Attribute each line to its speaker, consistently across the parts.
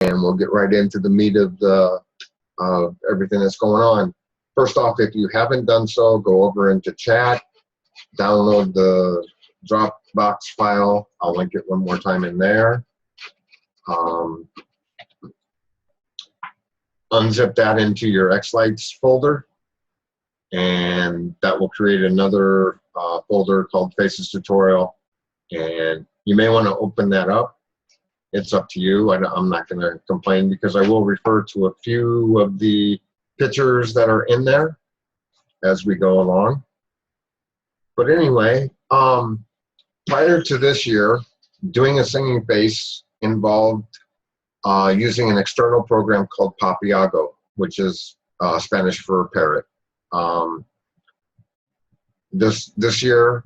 Speaker 1: and we'll get right into the meat of everything that's going on. First off, if you haven't done so, go over into chat, download the Dropbox file. I'll link it one more time in there. Unzip that into your Xlights folder, and that will create another folder called Faces Tutorial, and you may want to open that up. It's up to you. I'm not going to complain because I will refer to a few of the pictures that are in there as we go along. But anyway, prior to this year, doing a singing face involved using an external program called Papiago, which is Spanish for parrot. This year,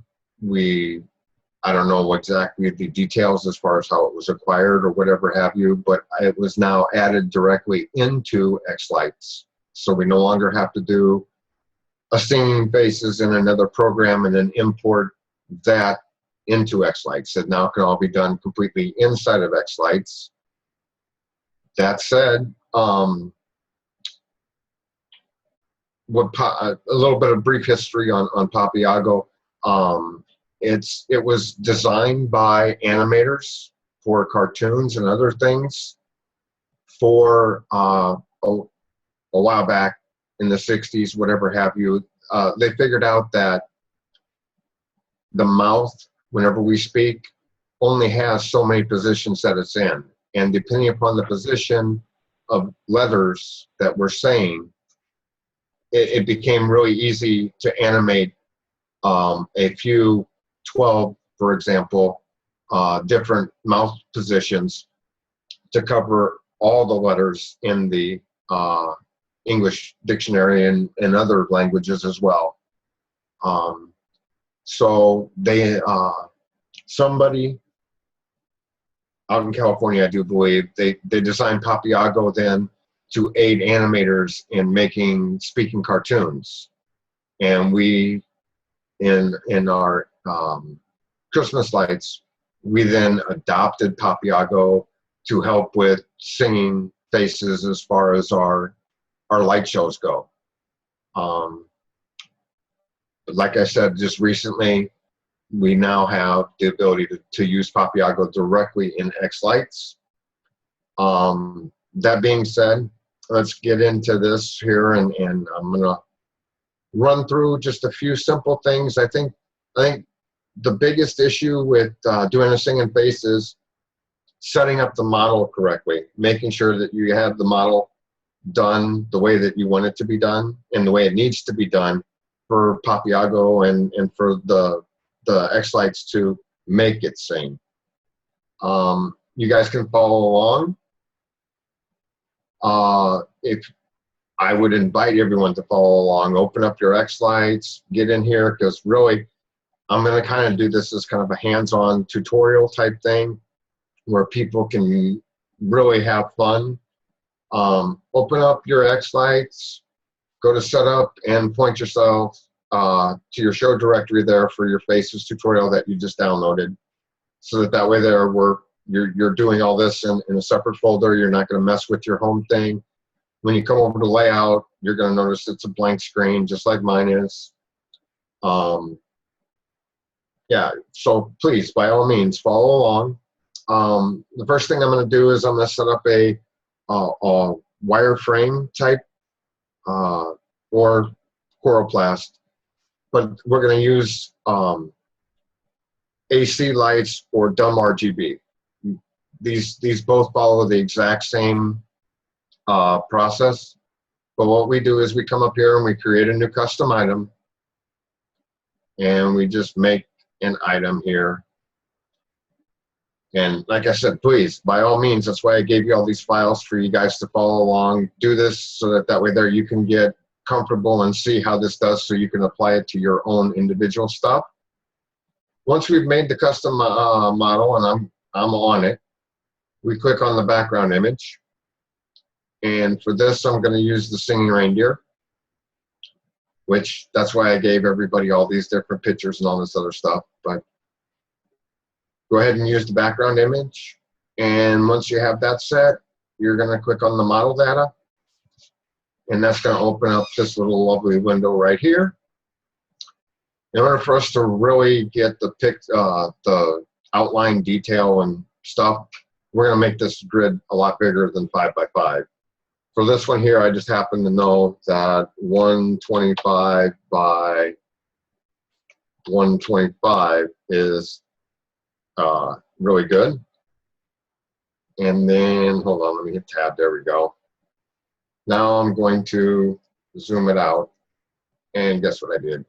Speaker 1: I don't know exactly the details as far as how it was acquired or whatever have you, but it was now added directly into Xlights. So we no longer have to do a singing faces in another program and then import that into Xlights. It now can all be done completely inside of Xlights. That said, a little bit of brief history on Papiago. It was designed by animators for cartoons and other things for a while back in the 60s, whatever have you. They figured out that the mouth, whenever we speak, only has so many positions that it's in. And depending upon the position of letters that we're saying, it became really easy to animate a few 12, for example, different mouth positions to cover all the letters in the English dictionary and other languages as well. So somebody out in California, I do believe, they designed Papiago then to aid animators in making speaking cartoons. And we, in our Christmas lights, we then adopted Papiago to help with singing faces as far as our light shows go. Like I said, just recently, we now have the ability to use Papiago directly in Xlights. That being said, let's get into this here, and I'm gonna run through just a few simple things. I think the biggest issue with doing a singing face is setting up the model correctly, making sure that you have the model done the way that you want it to be done and the way it needs to be done for Papiago and for the Xlights to make it sing. You guys can follow along. If I would invite everyone to follow along, open up your Xlights, get in here, because really I'm going to kind of do this as kind of a hands-on tutorial type thing where people can really have fun. Open up your Xlights, go to setup, and point yourself to your show directory there for your faces tutorial that you just downloaded, so that way there you're doing all this in a separate folder. You're not going to mess with your home thing. When you come over to layout, you're going to notice it's a blank screen, just like mine is. Yeah, so please, by all means, follow along. The first thing I'm going to do is I'm going to set up a wireframe type or Coroplast, but we're going to use AC lights or dumb RGB. These both follow the exact same process, but what we do is we come up here and we create a new custom item, and we just make an item here. And like I said, please, by all means, that's why I gave you all these files for you guys to follow along. Do this so that way there you can get comfortable and see how this does, so you can apply it to your own individual stuff. Once we've made the custom model and I'm on it, we click on the background image. And for this, I'm going to use the singing reindeer, which that's why I gave everybody all these different pictures and all this other stuff. But go ahead and use the background image. And once you have that set, you're going to click on the model data, and that's going to open up this little lovely window right here. In order for us to really get the outline detail and stuff, we're going to make this grid a lot bigger than 5 by 5. For this one here, I just happen to know that 125 by 125 is really good. And then, hold on, let me hit tab, there we go. Now I'm going to zoom it out, and guess what I did?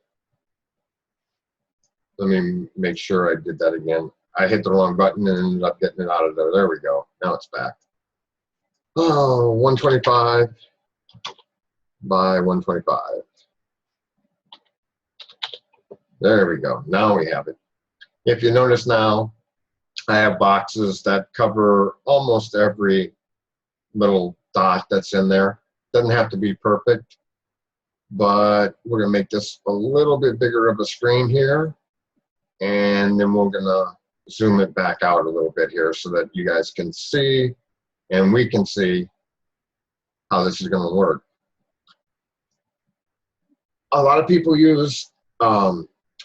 Speaker 1: Let me make sure I did that again. I hit the wrong button and ended up getting it out of there. There we go. Now it's back. Oh, 125 by 125. There we go. Now we have it. If you notice now, I have boxes that cover almost every little dot that's in there. Doesn't have to be perfect, but we're going to make this a little bit bigger of a screen here, and then we're going to zoom it back out a little bit here so that you guys can see and we can see how this is going to work. A lot of people use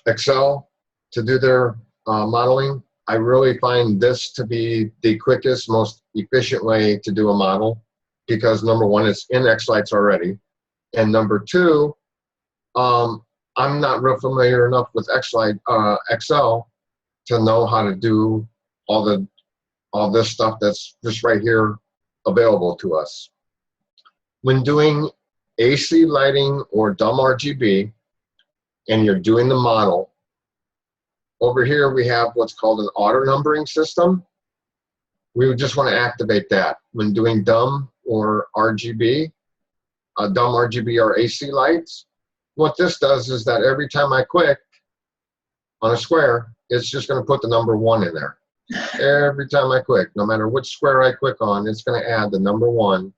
Speaker 1: Excel to do their modeling. I really find this to be the quickest, most efficient way to do a model, because number one, it's in X-Lights already, and number two, I'm not real familiar enough with Excel to know how to do all this stuff that's just right here available to us. When doing AC lighting or dumb RGB, and you're doing the model, over here we have what's called an auto numbering system. We would just want to activate that when doing dumb or RGB, dumb RGB or AC lights. What this does is that every time I click on a square, it's just going to put the number 1 in there. Every time I click, no matter which square I click on, it's going to add the number 1,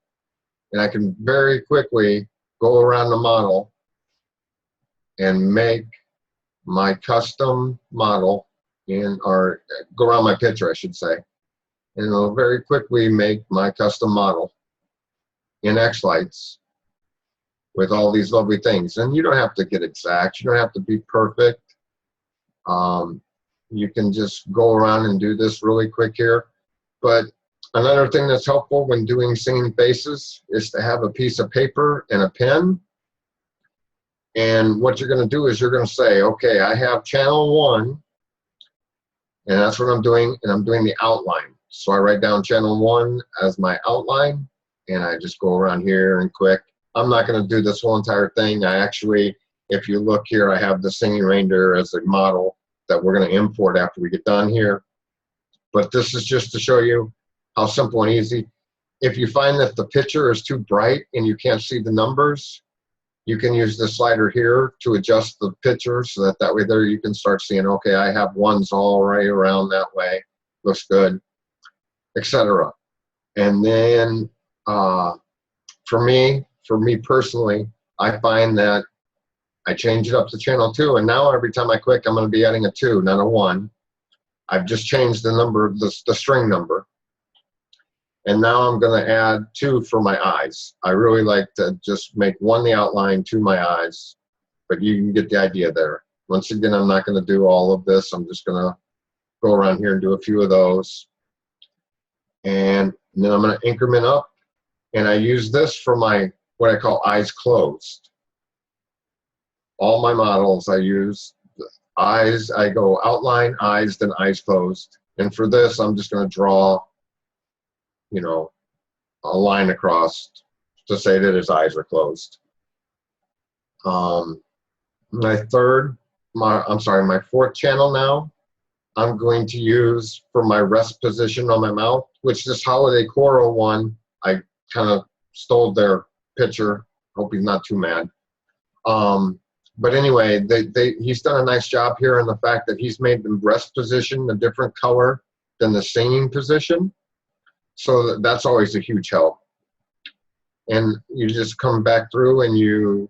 Speaker 1: and I can very quickly go around the model and make my custom model or go around my picture, I should say, and it'll very quickly make my custom model in X-Lights with all these lovely things. And you don't have to get exact, you don't have to be perfect. You can just go around and do this really quick here. But another thing that's helpful when doing singing faces is to have a piece of paper and a pen. And what you're going to do is you're going to say, okay, I have channel 1, and that's what I'm doing, and I'm doing the outline. So I write down channel 1 as my outline, and I just go around here and click. I'm not going to do this whole entire thing. I actually, if you look here, I have the singing reindeer as a model that we're going to import after we get done here. But this is just to show you how simple and easy. If you find that the picture is too bright and you can't see the numbers, you can use the slider here to adjust the picture so that way there you can start seeing, okay, I have ones all right around that way, looks good, etc. And then for me personally, I find that I change it up to channel 2, and now every time I click, I'm going to be adding a 2, not a 1. I've just changed the number, the string number. And now I'm going to add 2 for my eyes. I really like to just make 1 the outline, 2 my eyes, but you can get the idea there. Once again, I'm not going to do all of this. I'm just going to go around here and do a few of those. And then I'm going to increment up, and I use this for my, what I call eyes closed. All my models, I use eyes, I go outline, eyes, then eyes closed. And for this, I'm just going to draw, you know, a line across to say that his eyes are closed. My fourth channel now, I'm going to use for my rest position on my mouth, which this holiday coral one, I kind of stole their picture. Hope he's not too mad. But anyway, he's done a nice job here in the fact that he's made the rest position a different color than the singing position. So that's always a huge help. And you just come back through and you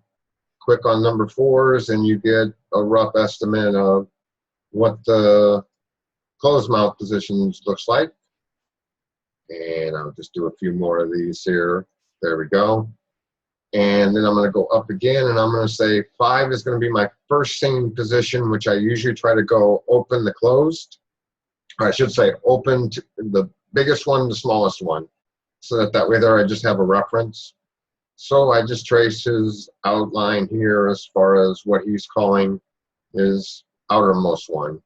Speaker 1: click on number 4s and you get a rough estimate of what the closed mouth positions looks like. And I'll just do a few more of these here. There we go. And then I'm going to go up again, and I'm going to say 5 is going to be my first singing position, which I usually try to go open to closed. Or I should say open to the biggest one, the smallest one, so that way there I just have a reference. So I just trace his outline here as far as what he's calling his outermost one.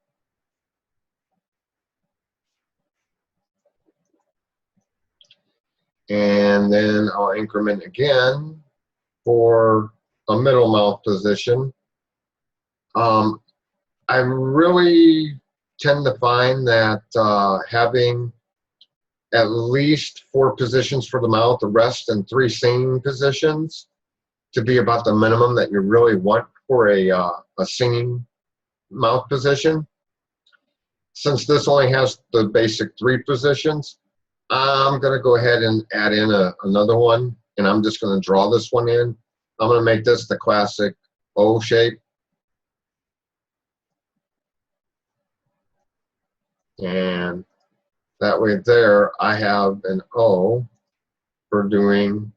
Speaker 1: And then I'll increment again for a middle mouth position. I really tend to find that having at least 4 positions for the mouth, the rest and 3 singing positions, to be about the minimum that you really want for a singing mouth position. Since this only has the basic 3 positions, I'm going to go ahead and add in another one, and I'm just going to draw this one in. I'm going to make this the classic O shape. And that way there, I have an O for doing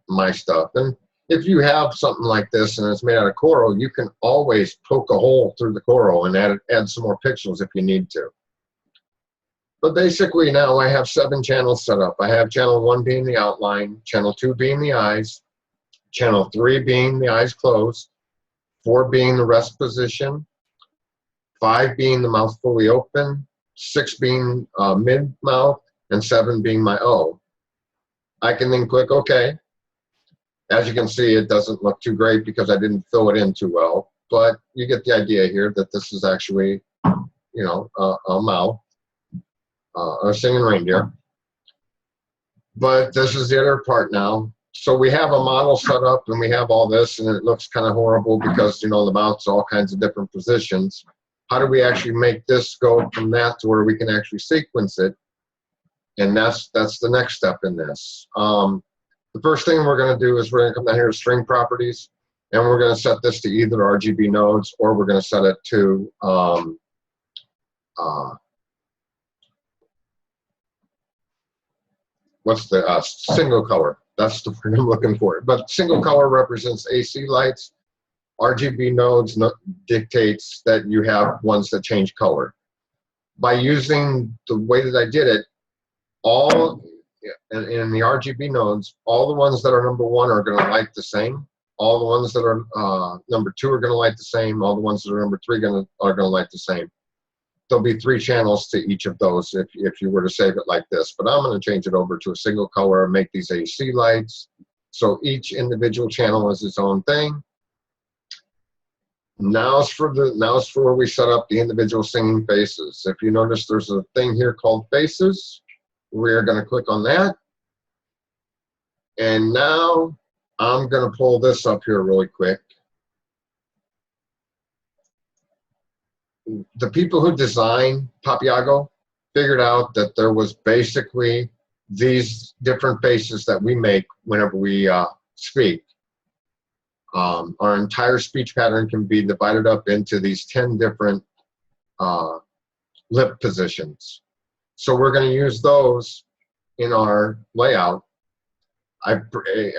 Speaker 1: my stuff. And if you have something like this and it's made out of coral, you can always poke a hole through the coral and add some more pixels if you need to. But basically now I have 7 channels set up. I have channel 1 being the outline, channel 2 being the eyes, channel 3 being the eyes closed, 4 being the rest position, 5 being the mouth fully open, 6 being mid-mouth, and 7 being my O. I can then click OK. As you can see, it doesn't look too great because I didn't fill it in too well, but you get the idea here that this is actually, you know, a mouth, a singing reindeer. But this is the other part now. So we have a model set up and we have all this, and it looks kind of horrible because, you know, the mouth's all kinds of different positions. How do we actually make this go from that to where we can actually sequence it? And that's the next step in this. The first thing we're going to do is we're going to come down here to string properties, and we're going to set this to either RGB nodes, or we're going to set it to what's the single color. That's the word I'm looking for. But single color represents AC lights. RGB nodes dictates that you have ones that change color. By using the way that I did it, all in the RGB nodes, all the ones that are number 1 are going to light the same. All the ones that are number 2 are going to light the same. All the ones that are number 3 are going to light the same. There'll be 3 channels to each of those if you were to save it like this. But I'm going to change it over to a single color and make these AC lights. So each individual channel is its own thing. Now it's for where we set up the individual singing faces. If you notice, there's a thing here called faces. We're going to click on that. And now I'm going to pull this up here really quick. The people who designed Papiago figured out that there was basically these different faces that we make whenever we speak. Our entire speech pattern can be divided up into these 10 different lip positions. So we're going to use those in our layout.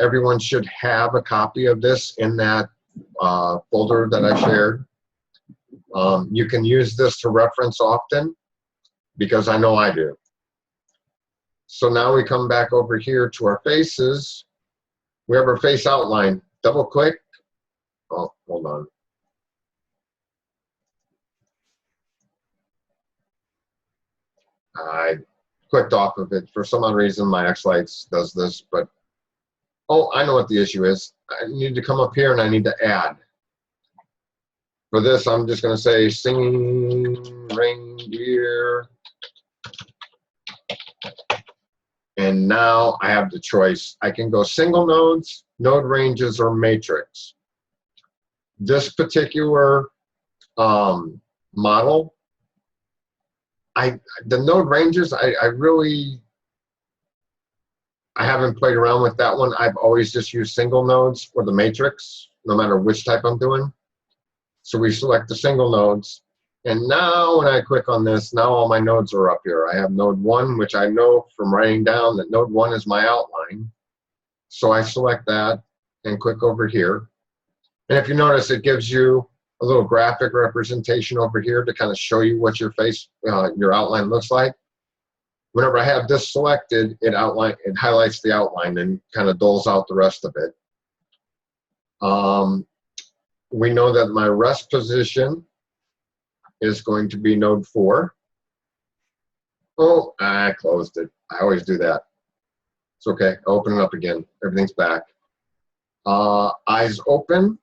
Speaker 1: Everyone should have a copy of this in that folder that I shared. You can use this to reference often because I know I do. So now we come back over here to our faces. We have our face outline. Double click. Oh, hold on. I clicked off of it. For some odd reason, my X-Lights does this, but oh, I know what the issue is. I need to come up here and I need to add. For this, I'm just going to say singing reindeer. And now I have the choice. I can go single nodes, node ranges, or matrix. This particular model, the node ranges, I haven't played around with that one. I've always just used single nodes for the matrix, no matter which type I'm doing. So we select the single nodes, And now when I click on this, now all my nodes are up here. I have node 1, which I know from writing down that node 1 is my outline. So I select that and click over here. And if you notice, it gives you a little graphic representation over here to kind of show you what your your outline looks like. Whenever I have this selected, it highlights the outline and kind of dulls out the rest of it. We know that my rest position is going to be node 4. Oh, I closed it. I always do that. It's okay. I'll open it up again. Everything's back. Eyes open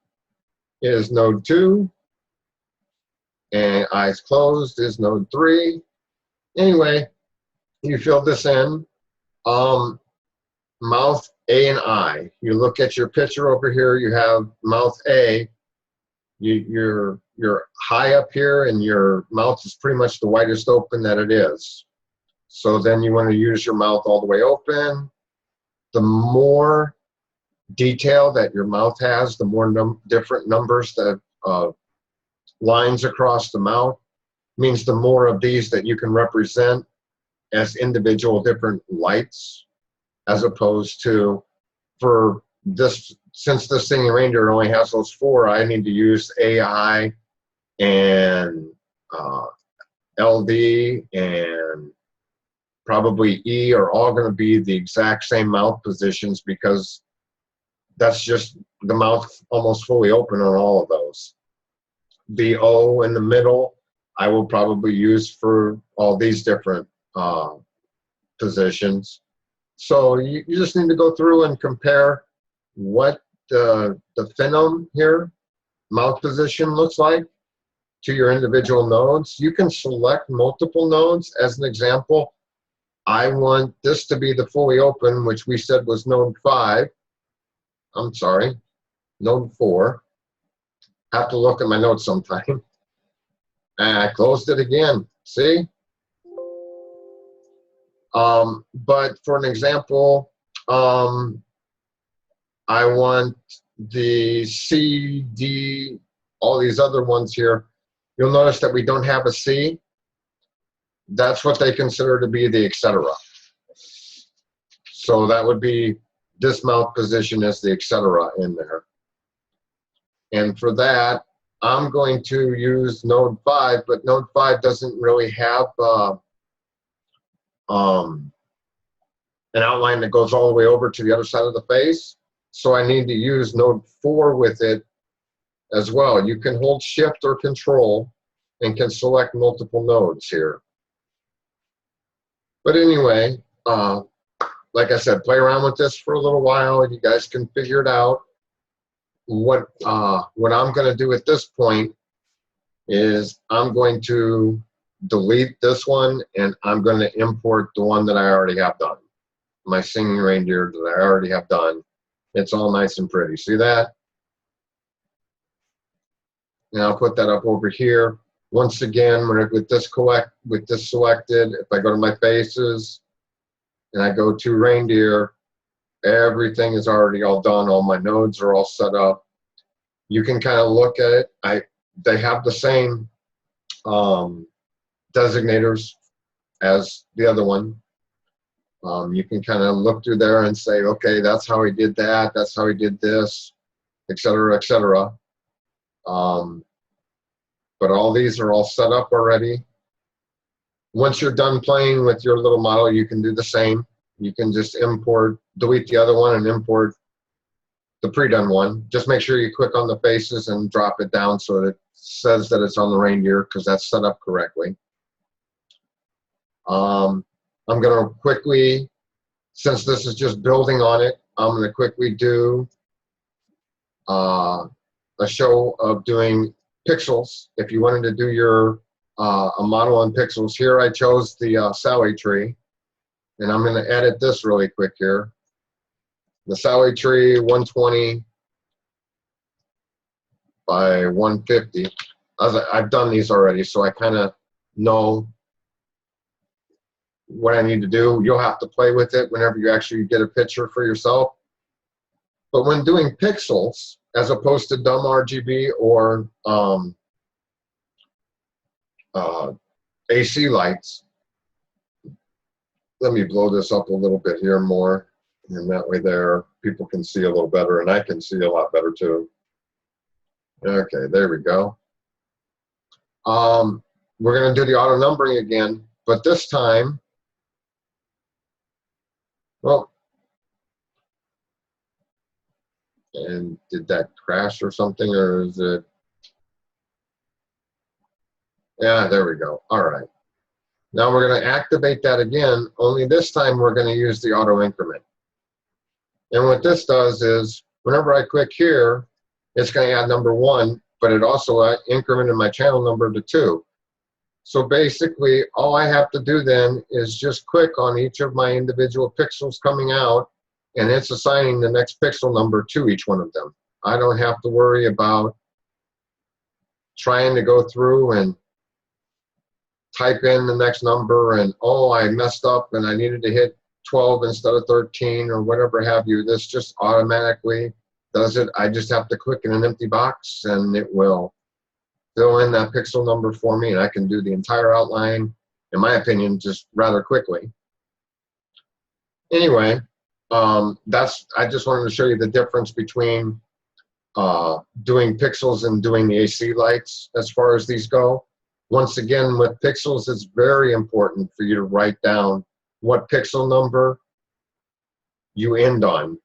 Speaker 1: is node 2. And eyes closed is node 3. Anyway, you fill this in. Mouth, A, and I. You look at your picture over here, you have mouth A. You're high up here, and your mouth is pretty much the widest open that it is. So then you want to use your mouth all the way open. The more detail that your mouth has, the more different numbers that lines across the mouth means the more of these that you can represent as individual different lights, as opposed to, for this, since this singing reindeer only has those 4, I need to use AI and LD and probably E are all going to be the exact same mouth positions, because that's just the mouth almost fully open on all of those. The O in the middle, I will probably use for all these different positions. So you just need to go through and compare what the phenome here, mouth position, looks like to your individual nodes. You can select multiple nodes. As an example, I want this to be the fully open, which we said was node 5. I'm sorry, node 4. Have to look at my notes sometime. And I closed it again. See? But for an example, I want the C, D, all these other ones here. You'll notice that we don't have a C. That's what they consider to be the etc. So that would be this mouth position as the etc. in there. And for that, I'm going to use node 5, but node 5 doesn't really have an outline that goes all the way over to the other side of the face. So I need to use node 4 with it as well. You can hold shift or control and can select multiple nodes here. But anyway, like I said, play around with this for a little while and you guys can figure it out. What I'm going to do at this point is I'm going to delete this one and I'm going to import the one that I already have done. My singing reindeer that I already have done. It's all nice and pretty. See that? And I'll put that up over here. Once again, with this selected, if I go to my faces and I go to reindeer, everything is already all done. All my nodes are all set up. You can kind of look at it. They have the same designators as the other one. You can kind of look through there and say, okay, that's how he did that. That's how he did this, etc., etc. But all these are all set up already. Once you're done playing with your little model, you can do the same. You can just delete the other one and import the pre-done one. Just make sure you click on the faces and drop it down so that it says that it's on the reindeer, because that's set up correctly. I'm going to quickly, since this is just building on it, I'm going to quickly do a show of doing pixels. If you wanted to do your a model on pixels, here I chose the Sally tree, and I'm going to edit this really quick here. The Sally tree 120 by 150. I've done these already, so I kind of know what I need to do. You'll have to play with it whenever you actually get a picture for yourself. But when doing pixels, as opposed to dumb RGB or uh, AC lights. Let me blow this up a little bit here more, and that way there people can see a little better, and I can see a lot better too. Okay, there we go. We're going to do the auto numbering again, but this time, well, and did that crash or something, or is it? Yeah, there we go. All right. Now we're going to activate that again, only this time we're going to use the auto increment. And what this does is, whenever I click here, it's going to add number 1, but it also incremented my channel number to 2. So basically, all I have to do then is just click on each of my individual pixels coming out, and it's assigning the next pixel number to each one of them. I don't have to worry about trying to go through and type in the next number and, oh, I messed up and I needed to hit 12 instead of 13 or whatever have you. This just automatically does it. I just have to click in an empty box and it will fill in that pixel number for me, and I can do the entire outline, in my opinion, just rather quickly. Anyway, I just wanted to show you the difference between doing pixels and doing the AC lights as far as these go. Once again, with pixels, it's very important for you to write down what pixel number you end on.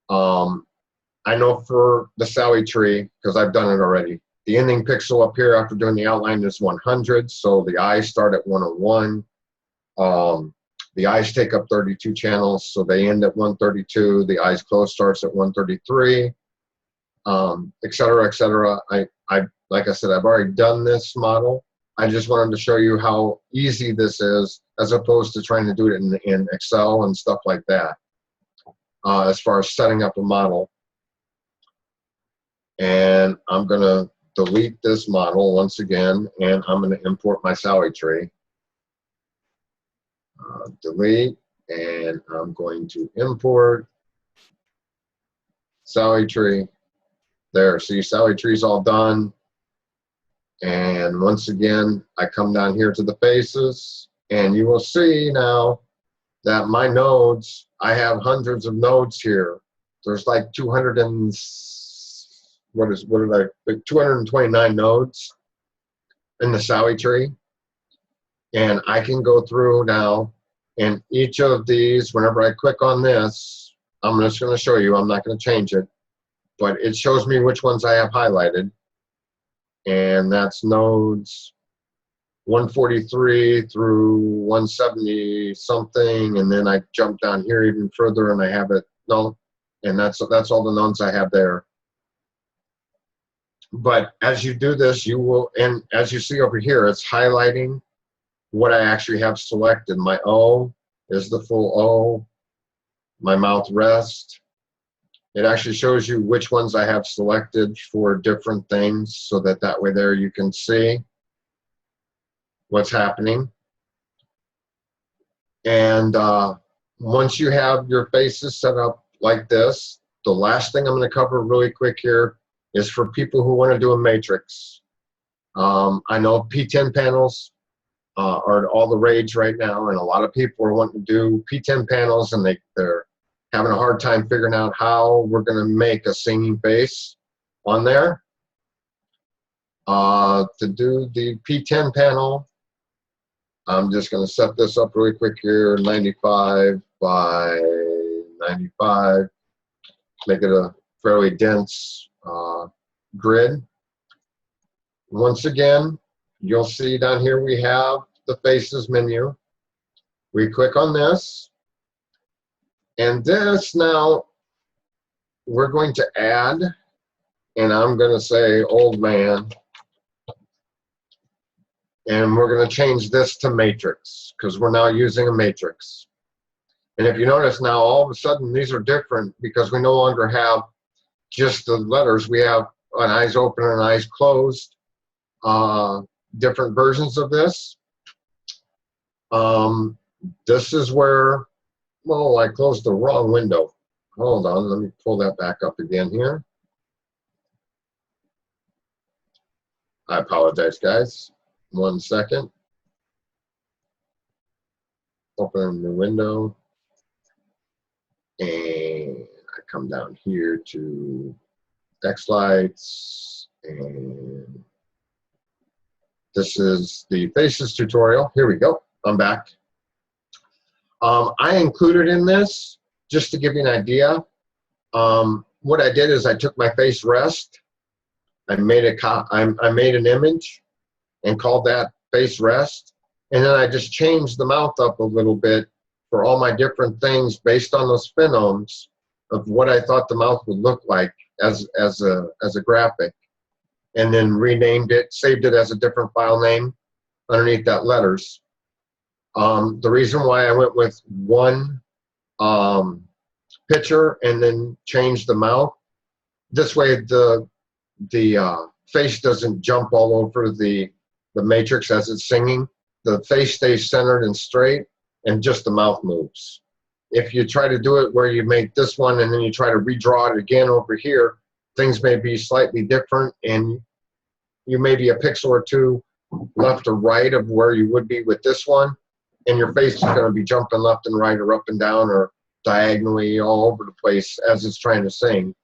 Speaker 1: I know for the Sally tree, because I've done it already, the ending pixel up here after doing the outline is 100, so the eyes start at 101. The eyes take up 32 channels, so they end at 132. The eyes closed starts at 133, et cetera, et cetera. Like I said, I've already done this model. I just wanted to show you how easy this is, as opposed to trying to do it in Excel and stuff like that, as far as setting up a model. And I'm going to delete this model once again, and I'm going to import my Sally tree. Delete, and I'm going to import Sally tree. There, see, Sally tree's all done. And once again, I come down here to the faces, and you will see now that my nodes, I have hundreds of nodes here. There's like 229 nodes in the Sally tree. And I can go through now, and each of these, whenever I click on this, I'm just going to show you, I'm not going to change it, but it shows me which ones I have highlighted. And that's nodes 143 through 170 something, and then I jump down here even further and I have it, no, and that's all the nodes I have there. But as you do this, you will, and as you see over here, it's highlighting what I actually have selected. My O is the full O, my mouth rest. It actually shows you which ones I have selected for different things, so that way there you can see what's happening. And once you have your faces set up like this, the last thing I'm going to cover really quick here is for people who want to do a matrix. I know P10 panels are all the rage right now, and a lot of people are wanting to do P10 panels, and they're having a hard time figuring out how we're going to make a singing face on there. To do the P10 panel, I'm just going to set this up really quick here, 95 by 95, make it a fairly dense grid. Once again, you'll see down here we have the faces menu. We click on this. And this now, we're going to add, and I'm going to say old man. And we're going to change this to matrix, because we're now using a matrix. And if you notice now, all of a sudden, these are different because we no longer have just the letters. We have an eyes open and eyes closed, different versions of this. This is where, oh, I closed the wrong window. Hold on, let me pull that back up again here. I apologize, guys. 1 second. Open the window. And I come down here to X lights, and this is the faces tutorial. Here we go. I'm back. I included in this, just to give you an idea, what I did is I took my face rest. I made an image and called that face rest, and then I just changed the mouth up a little bit for all my different things based on those phenomes of what I thought the mouth would look like as a graphic, and then renamed it, saved it as a different file name underneath that letters. The reason why I went with one picture and then changed the mouth, this way the face doesn't jump all over the matrix as it's singing. The face stays centered and straight, and just the mouth moves. If you try to do it where you make this one and then you try to redraw it again over here, things may be slightly different, and you may be a pixel or two left or right of where you would be with this one, and your face is going to be jumping left and right or up and down or diagonally all over the place as it's trying to sing.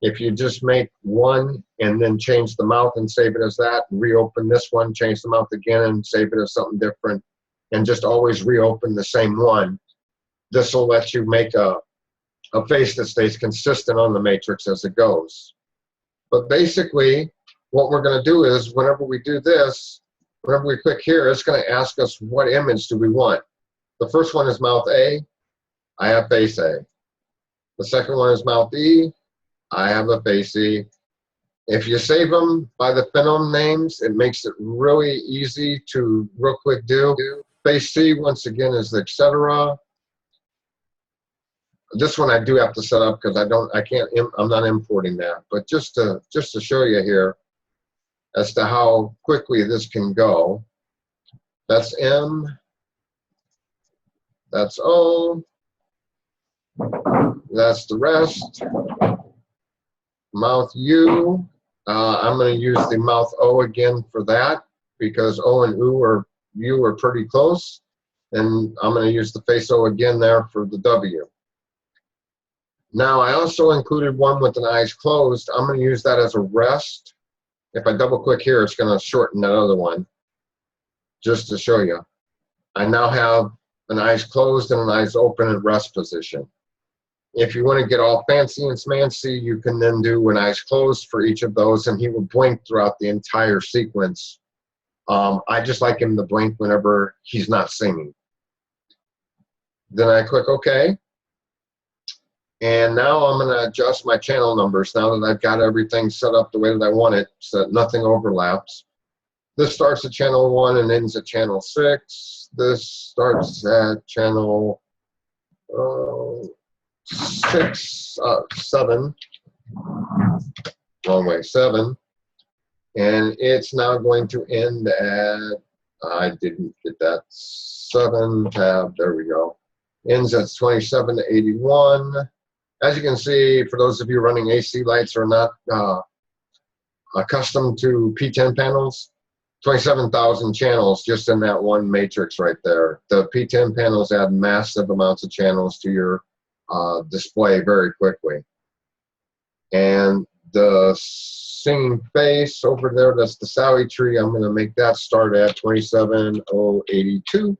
Speaker 1: If you just make one and then change the mouth and save it as that, and reopen this one, change the mouth again and save it as something different, and just always reopen the same one, this will let you make a face that stays consistent on the matrix as it goes. But basically, what we're going to do is whenever we do this, whenever we click here, it's going to ask us what image do we want. The first one is mouth A. I have face A. The second one is mouth E. I have a face E. If you save them by the phenome names, it makes it really easy to real quick do. Face C, once again, is etc. This one I do have to set up because I'm not importing that. But just to show you here as to how quickly this can go. That's M. That's O. That's the rest. Mouth U. I'm going to use the mouth O again for that because O and U are pretty close. And I'm going to use the face O again there for the W. Now, I also included one with an eyes closed. I'm going to use that as a rest. If I double click here, it's going to shorten that other one just to show you. I now have an eyes closed and an eyes open in rest position. If you want to get all fancy and smancy, you can then do an eyes closed for each of those, and he will blink throughout the entire sequence. I just like him to blink whenever he's not singing. Then I click OK. And now I'm going to adjust my channel numbers now that I've got everything set up the way that I want it so that nothing overlaps. This starts at channel 1 and ends at channel 6. This starts at channel 7. Wrong way, 7. And it's now going to end at, I didn't get that, 7 tab, there we go. Ends at 27 to 81. As you can see, for those of you running AC lights or not accustomed to P10 panels, 27,000 channels just in that one matrix right there. The P10 panels add massive amounts of channels to your display very quickly. And the singing face over there, that's the Sally tree. I'm going to make that start at 27082,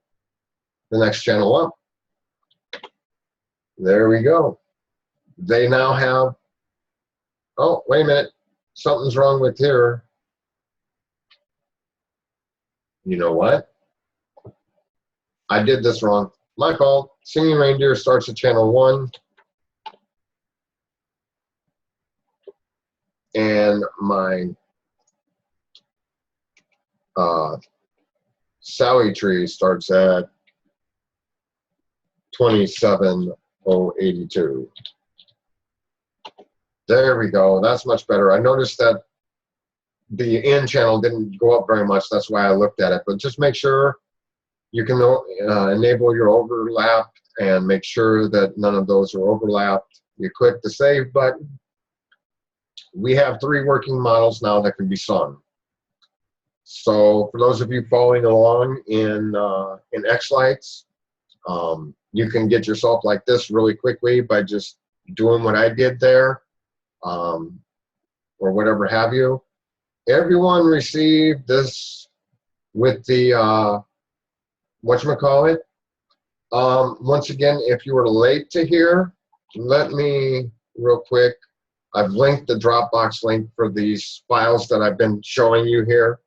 Speaker 1: the next channel up. There we go. They now have, oh, wait a minute, something's wrong with here. You know what? I did this wrong. My fault. Singing Reindeer starts at channel 1. And my Sally tree starts at 27082. There we go. That's much better. I noticed that the in channel didn't go up very much. That's why I looked at it. But just make sure you can enable your overlap and make sure that none of those are overlapped. You click the save button. We have 3 working models now that can be sung. So for those of you following along in X-Lights, you can get yourself like this really quickly by just doing what I did there, or whatever have you. Everyone received this with the whatchamacallit. Once again, if you were late to here, let me real quick. I've linked the Dropbox link for these files that I've been showing you here.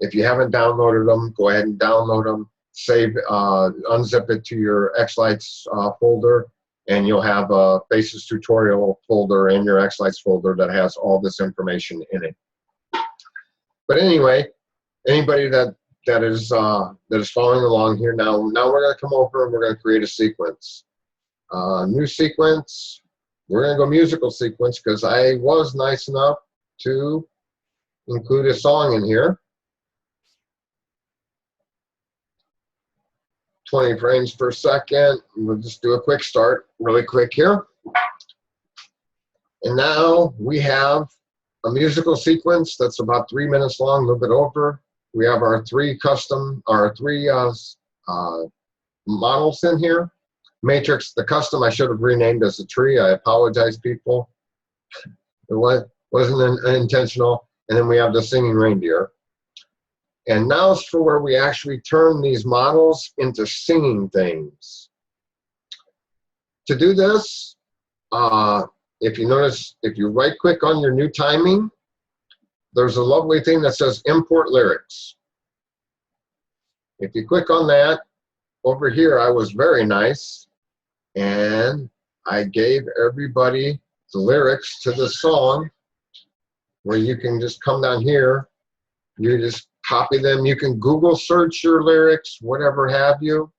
Speaker 1: If you haven't downloaded them, go ahead and download them. Save, unzip it to your X-Lights folder, and you'll have a Faces tutorial folder in your X-Lights folder that has all this information in it. But anyway, anybody that is following along here now we're going to come over and we're going to create a sequence. New sequence. We're going to go musical sequence because I was nice enough to include a song in here. 20 frames per second. We'll just do a quick start, really quick here. And now we have a musical sequence that's about 3 minutes long, a little bit over. We have our three models in here. Matrix, the custom, I should have renamed as a tree. I apologize, people. It wasn't intentional. And then we have the singing reindeer. And now it's for where we actually turn these models into singing things. To do this, if you notice, if you right-click on your new timing, there's a lovely thing that says Import Lyrics. If you click on that, over here I was very nice, and I gave everybody the lyrics to the song, where you can just come down here, you just copy them. You can Google search your lyrics, whatever have you.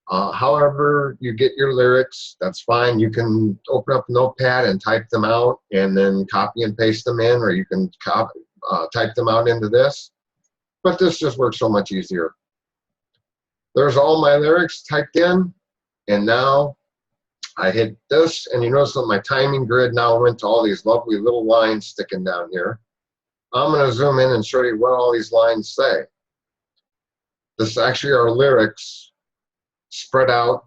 Speaker 1: However you get your lyrics, that's fine. You can open up Notepad and type them out and then copy and paste them in, or you can type them out into this. But this just works so much easier. There's all my lyrics typed in, and now I hit this, and you notice that my timing grid now went to all these lovely little lines sticking down here. I'm going to zoom in and show you what all these lines say. This actually are lyrics spread out.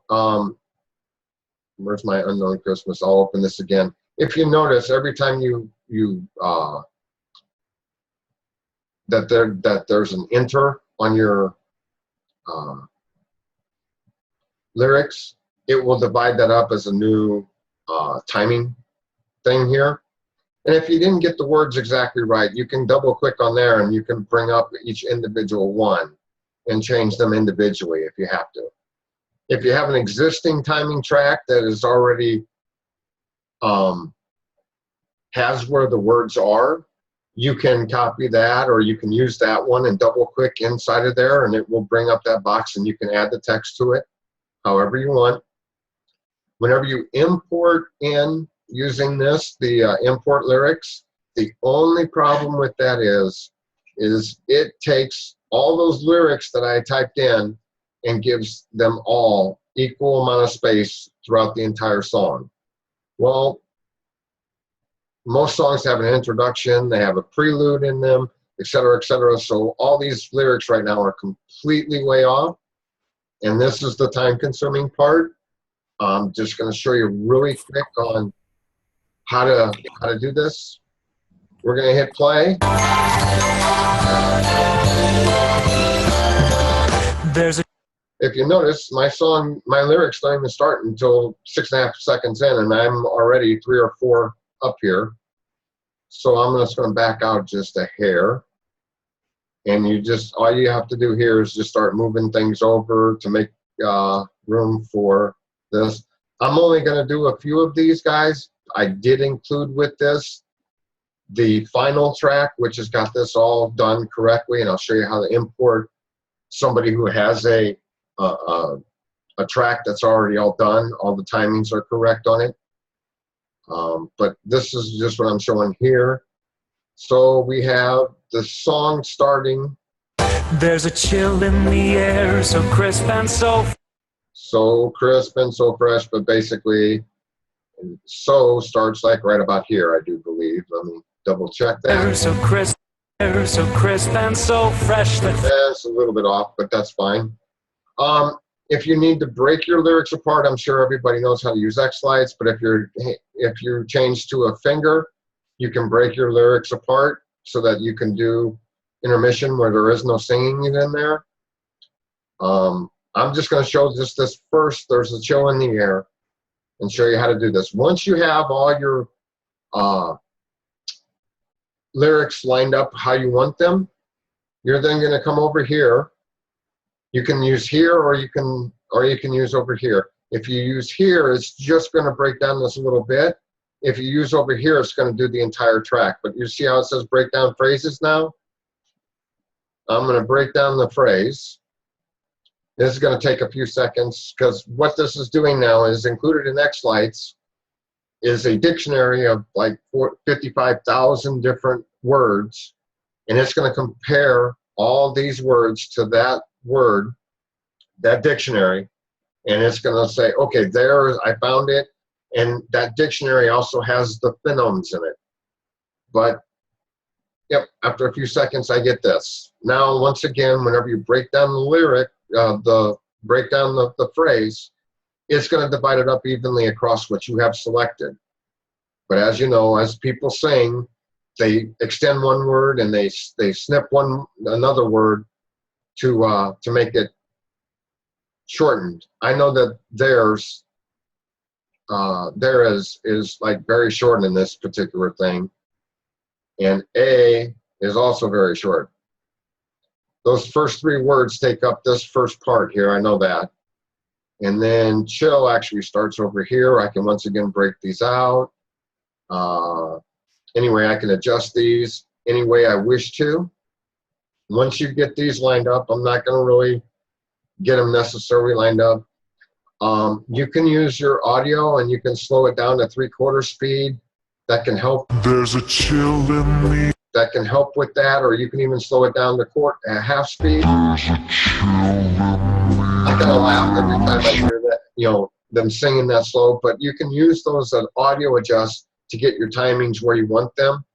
Speaker 1: Where's my Unknown Christmas? I'll open this again. If you notice, every time that there's an enter on your lyrics, it will divide that up as a new timing thing here. And if you didn't get the words exactly right, you can double click on there and you can bring up each individual one and change them individually if you have to. If you have an existing timing track that is already has where the words are, you can copy that, or you can use that one and double click inside of there, and it will bring up that box, and you can add the text to it however you want. Whenever you import in using this, the import lyrics, the only problem with that is it takes all those lyrics that I typed in and gives them all equal amount of space throughout the entire song. Well, most songs have an introduction, they have a prelude in them, etc., etc. So all these lyrics right now are completely way off, and this is the time-consuming part. I'm just going to show you really quick on how to do this. We're going to hit play. If you notice, my lyrics don't even start until 6.5 seconds in, and I'm already 3 or 4 up here. So I'm just going to back out just a hair. And all you have to do here is just start moving things over to make room for this. I'm only going to do a few of these guys. I did include with this the final track, which has got this all done correctly, and I'll show you how to import somebody who has a track that's already all done. All the timings are correct on it. But this is just what I'm showing here. So we have the song starting.
Speaker 2: There's a chill in the air, so crisp and
Speaker 1: so crisp and so fresh, but basically, so starts like right about here, I do believe. Let me double check that.
Speaker 2: so crisp. Air so crisp and so fresh that
Speaker 1: That's a little bit off, but that's fine. If you need to break your lyrics apart, I'm sure everybody knows how to use X slides, but if you change to a finger, you can break your lyrics apart so that you can do intermission where there is no singing in there. I'm just going to show just this first. There's a chill in the air, and show you how to do this. Once you have all your lyrics lined up how you want them, you're then going to come over here. You can use here, or you can use over here. If you use here, it's just going to break down this a little bit. If you use over here, it's going to do the entire track. But you see how it says break down phrases now? I'm going to break down the phrase. This is going to take a few seconds, because what this is doing now is included in X-Lights is a dictionary of like 55,000 different words, and it's going to compare all these words to that word, that dictionary, and it's going to say, okay, there, I found it, and that dictionary also has the phonemes in it. But yep, after a few seconds, I get this. Now, once again, whenever you break down the lyric, break down the phrase, it's going to divide it up evenly across what you have selected. But as you know, as people sing, they extend one word and they snip another word to make it shortened. I know that there is like very short in this particular thing, and A is also very short. Those first three words take up this first part here, I know that. And then chill actually starts over here. I can once again break these out. Anyway, I can adjust these any way I wish to. Once you get these lined up, I'm not going to really get them necessarily lined up. You can use your audio and you can slow it down to 3/4 speed. That can help.
Speaker 2: there's a chill in me.
Speaker 1: That can help with that, or you can even slow it down to half speed. I kind of laugh every time I hear that, them singing that slow, but you can use those audio adjust to get your timings where you want them.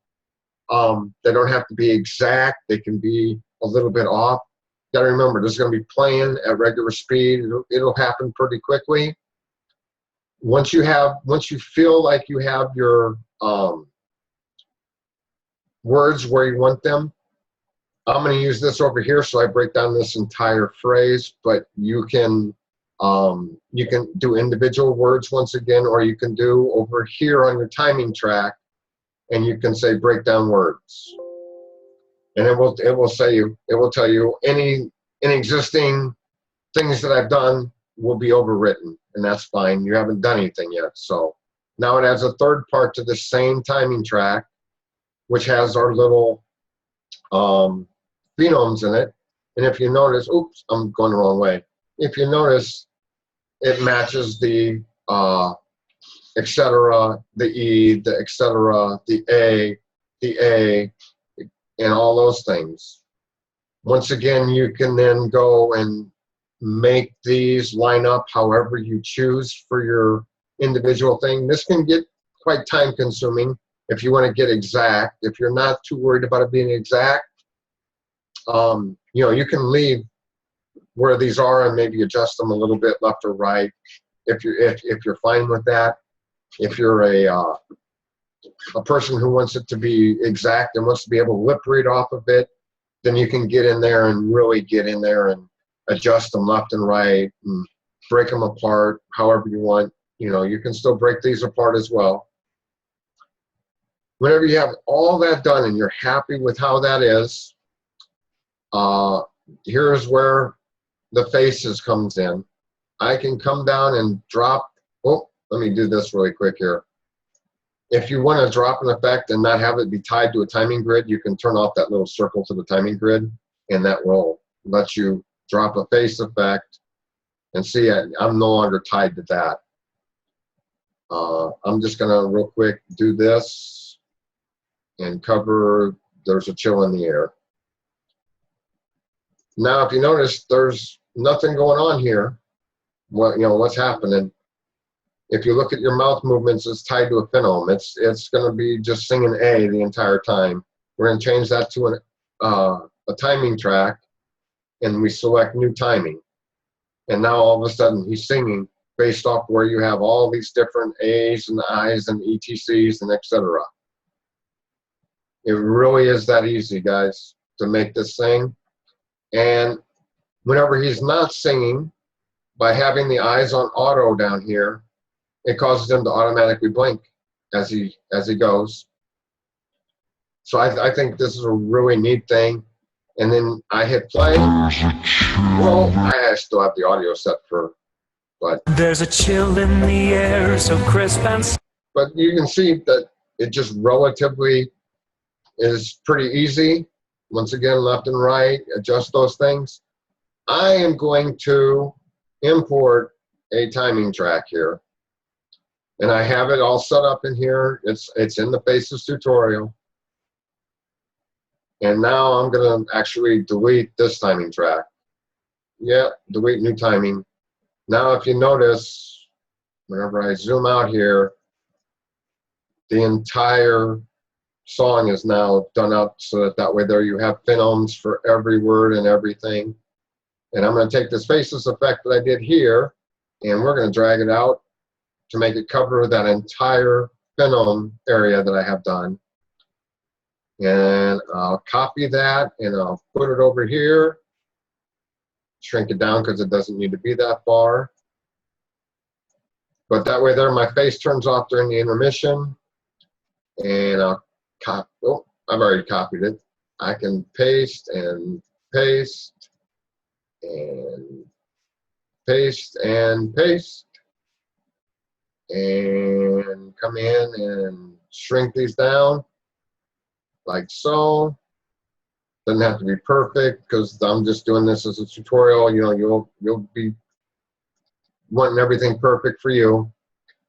Speaker 1: They don't have to be exact. They can be a little bit off. You gotta remember, this is gonna be playing at regular speed. It'll happen pretty quickly. Once you feel like you have your words where you want them, I'm going to use this over here, so I break down this entire phrase. But you can do individual words once again, or you can do over here on your timing track, and you can say break down words, and it will tell you any existing things that I've done will be overwritten, and that's fine. You haven't done anything yet. So now it adds a third part to the same timing track, which has our little phonemes in it. And if you notice, oops, I'm going the wrong way. If you notice, it matches the etc., the E, the etc., the A, and all those things. Once again, you can then go and make these line up however you choose for your individual thing. This can get quite time consuming if you want to get exact. If you're not too worried about it being exact, you can leave where these are and maybe adjust them a little bit left or right if you're fine with that. If you're a person who wants it to be exact and wants to be able to lip read off of it, then you can get in there and really get in there and adjust them left and right and break them apart however you want. You can still break these apart as well. Whenever you have all that done and you're happy with how that is, here's where the faces comes in. I can come down and drop. Oh, let me do this really quick here. If you want to drop an effect and not have it be tied to a timing grid, you can turn off that little circle to the timing grid, and that will let you drop a face effect. And see, I'm no longer tied to that. I'm just going to real quick do this and cover there's a chill in the air. Now, if you notice, there's nothing going on here. What's happening? If you look at your mouth movements, it's tied to a phoneme. It's going to be just singing A the entire time. We're going to change that to an a timing track, and we select new timing. And now all of a sudden he's singing based off where you have all these different A's and I's and ETCs and etc. It really is that easy, guys, to make this thing. And whenever he's not singing, by having the eyes on auto down here, it causes him to automatically blink as he goes. So I think this is a really neat thing. And then I hit play. Well, I still have the audio set for, but
Speaker 2: There's a chill in the air, so crisp and
Speaker 1: but you can see that it just relatively is pretty easy. Once again, left and right, adjust those things. I am going to import a timing track here. And I have it all set up in here. It's in the Faces tutorial. And now I'm going to actually delete this timing track. Yeah, delete new timing. Now if you notice, whenever I zoom out here, the entire song is now done up so that way there you have phenomes for every word and everything. And I'm going to take this Faces effect that I did here, and we're going to drag it out to make it cover that entire phenome area that I have done. And I'll copy that and I'll put it over here, shrink it down because it doesn't need to be that far. But that way there my face turns off during the intermission, and I'll copy. Oh, I've already copied it. I can paste and paste and paste and paste and come in and shrink these down like so. Doesn't have to be perfect because I'm just doing this as a tutorial. You know, you'll be wanting everything perfect for you.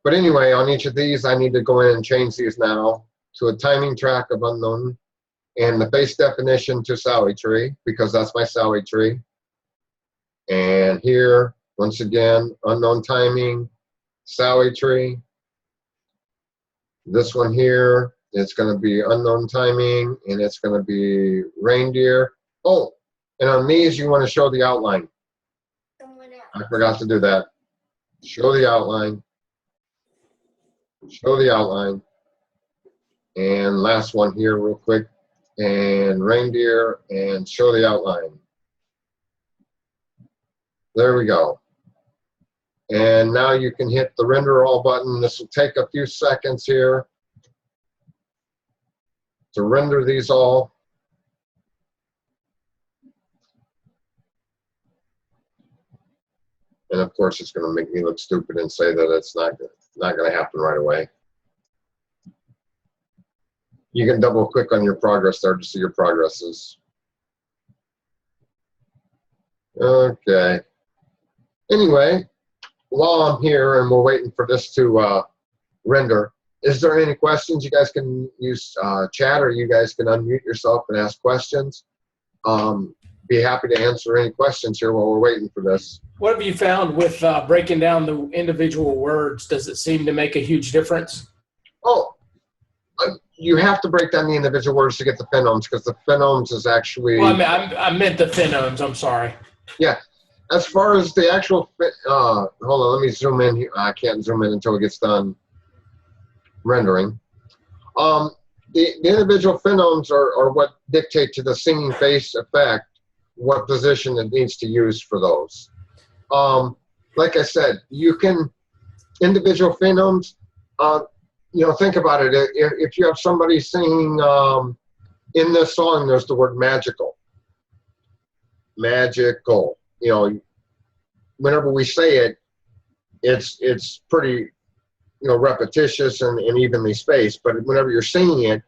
Speaker 1: But anyway, on each of these, I need to go in and change these now to a timing track of unknown and the face definition to Sally tree because that's my Sally tree. And here, once again, unknown timing, Sally tree. This one here, it's going to be unknown timing, and it's going to be reindeer. Oh, and on these, you want to show the outline. I forgot to do that. Show the outline. Show the outline. And last one here real quick. And reindeer, and show the outline. There we go. And now you can hit the render all button. This will take a few seconds here to render these all. And of course, it's going to make me look stupid and say that it's not going to happen right away. You can double click on your progress there to see your progresses. Okay. Anyway, while I'm here and we're waiting for this to render, is there any questions? You guys can use chat, or you guys can unmute yourself and ask questions. Be happy to answer any questions here while we're waiting for this.
Speaker 3: What have you found with breaking down the individual words? Does it seem to make a huge difference?
Speaker 1: Oh, you have to break down the individual words to get the phenomes, because the phenomes is actually...
Speaker 3: Well, I meant the phenomes. I'm sorry. Yeah.
Speaker 1: As far as the actual... hold on, let me zoom in here. I can't zoom in until it gets done rendering. The individual phenomes are what dictate to the singing face effect what position it needs to use for those. Like I said, you can... Individual phenomes... you know, think about it. If you have somebody singing in this song, there's the word magical. Magical. You know, whenever we say it, it's pretty, you know, repetitious and evenly spaced. But whenever you're singing it,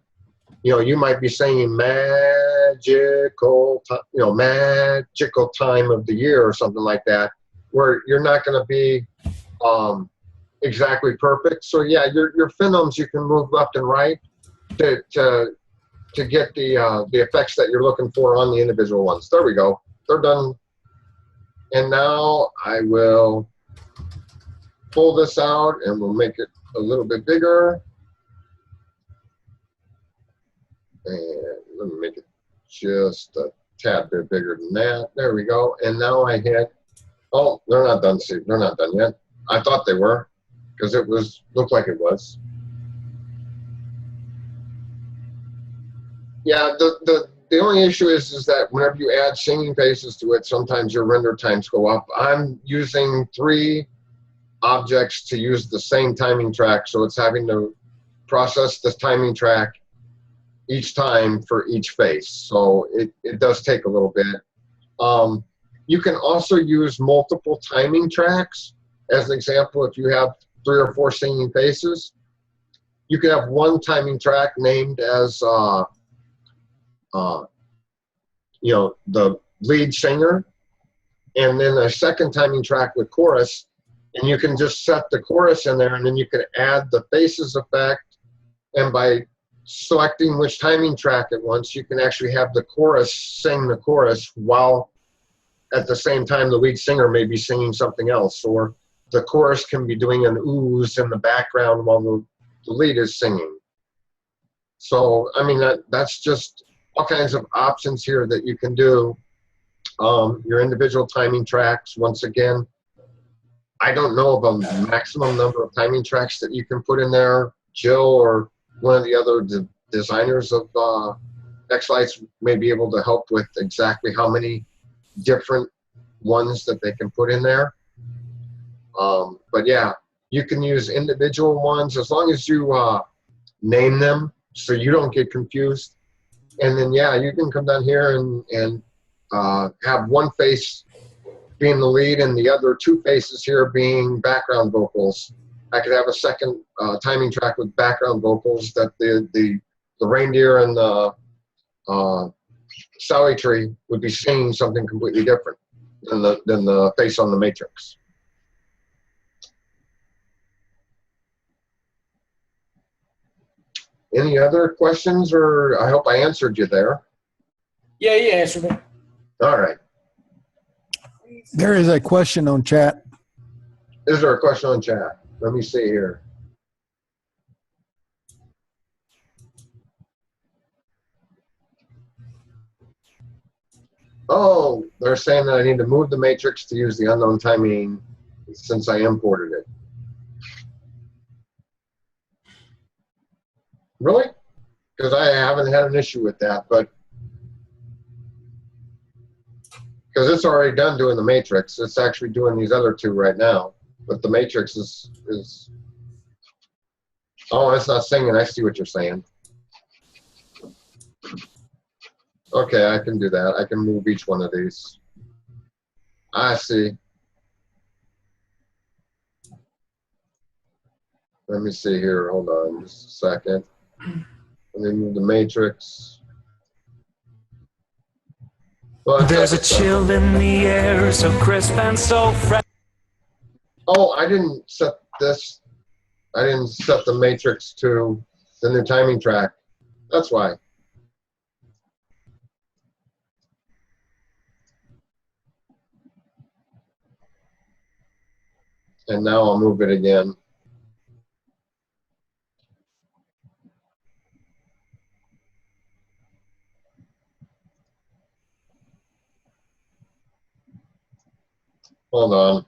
Speaker 1: you know, you might be singing magical, you know, magical time of the year or something like that, where you're not going to be exactly perfect. So yeah, your phenomes you can move left and right to get the effects that you're looking for on the individual ones. There we go. They're done. And now I will pull this out and we'll make it a little bit bigger. And let me make it just a tad bit bigger than that. There we go. And now I hit, oh, they're not done, Steve. They're not done yet. I thought they were because it looked like it was. Yeah, the only issue is that whenever you add singing faces to it, sometimes your render times go up. I'm using 3 objects to use the same timing track, so it's having to process this timing track each time for each face. So it does take a little bit. You can also use multiple timing tracks. As an example, if you have 3 or 4 singing faces, you can have one timing track named as you know, the lead singer, and then a second timing track with chorus, and you can just set the chorus in there, and then you can add the faces effect, and by selecting which timing track it wants, you can actually have the chorus sing the chorus while at the same time the lead singer may be singing something else, or the chorus can be doing an ooze in the background while the lead is singing. So, I mean, that's just all kinds of options here that you can do. Your individual timing tracks, once again, I don't know of a maximum number of timing tracks that you can put in there. Jill or one of the other designers of X-Lights may be able to help with exactly how many different ones that they can put in there. But yeah, you can use individual ones as long as you name them so you don't get confused. And then, yeah, you can come down here and have one face being the lead and the other 2 faces here being background vocals. I could have a second timing track with background vocals that the reindeer and the Sally tree would be singing something completely different than the face on the matrix. Any other questions, or I hope I answered you there?
Speaker 3: Yeah, you answered me.
Speaker 1: All right.
Speaker 4: There is a question on chat.
Speaker 1: Is there a question on chat? Let me see here. Oh, they're saying that I need to move the matrix to use the unknown timing since I imported it. Really? Because I haven't had an issue with that, but because it's already done doing the matrix. It's actually doing these other 2 right now, but the matrix is oh, it's not singing. I see what you're saying. Okay, I can do that. I can move each one of these. I see. Let me see here. Hold on just a second. Let me move the matrix. Well,
Speaker 2: There's a chill in the air, so crisp and so fresh.
Speaker 1: oh, I didn't set this. I didn't set the matrix to the new timing track. That's why. And now I'll move it again. Hold on.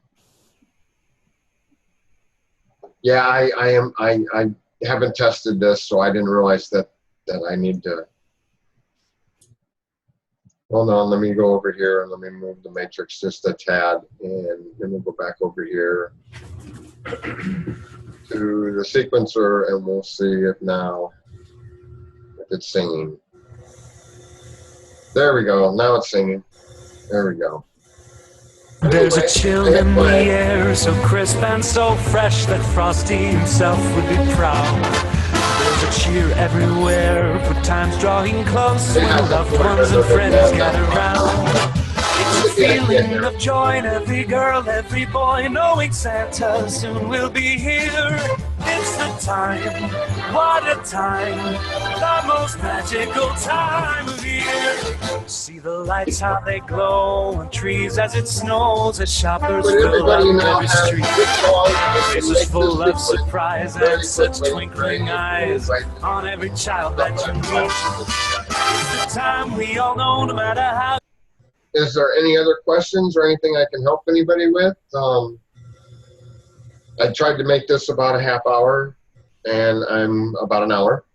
Speaker 1: Yeah, I haven't tested this, so I didn't realize that I need to. Hold on, let me go over here and let me move the matrix just a tad, and then we'll go back over here to the sequencer, and we'll see if now if it's singing. There we go. Now it's singing. There we go.
Speaker 2: There's a chill in the air, so crisp and so fresh that Frosty himself would be proud. There's a cheer everywhere, for time's drawing close when loved ones and friends gather round. It's a feeling of joy in every girl, every boy, knowing Santa soon will be here. It's the time, what a time, the most magical time of year. See the lights, how they glow on trees as it snows, as shoppers
Speaker 1: But
Speaker 2: fill
Speaker 1: everybody
Speaker 2: up
Speaker 1: now
Speaker 2: every
Speaker 1: has
Speaker 2: street.
Speaker 1: this song.
Speaker 2: Faces full of surprise and such twinkling eyes
Speaker 1: Right.
Speaker 2: on every child that you meet. It's the time we all know, no matter how.
Speaker 1: Is there any other questions or anything I can help anybody with? I tried to make this about a half hour, and I'm about an hour.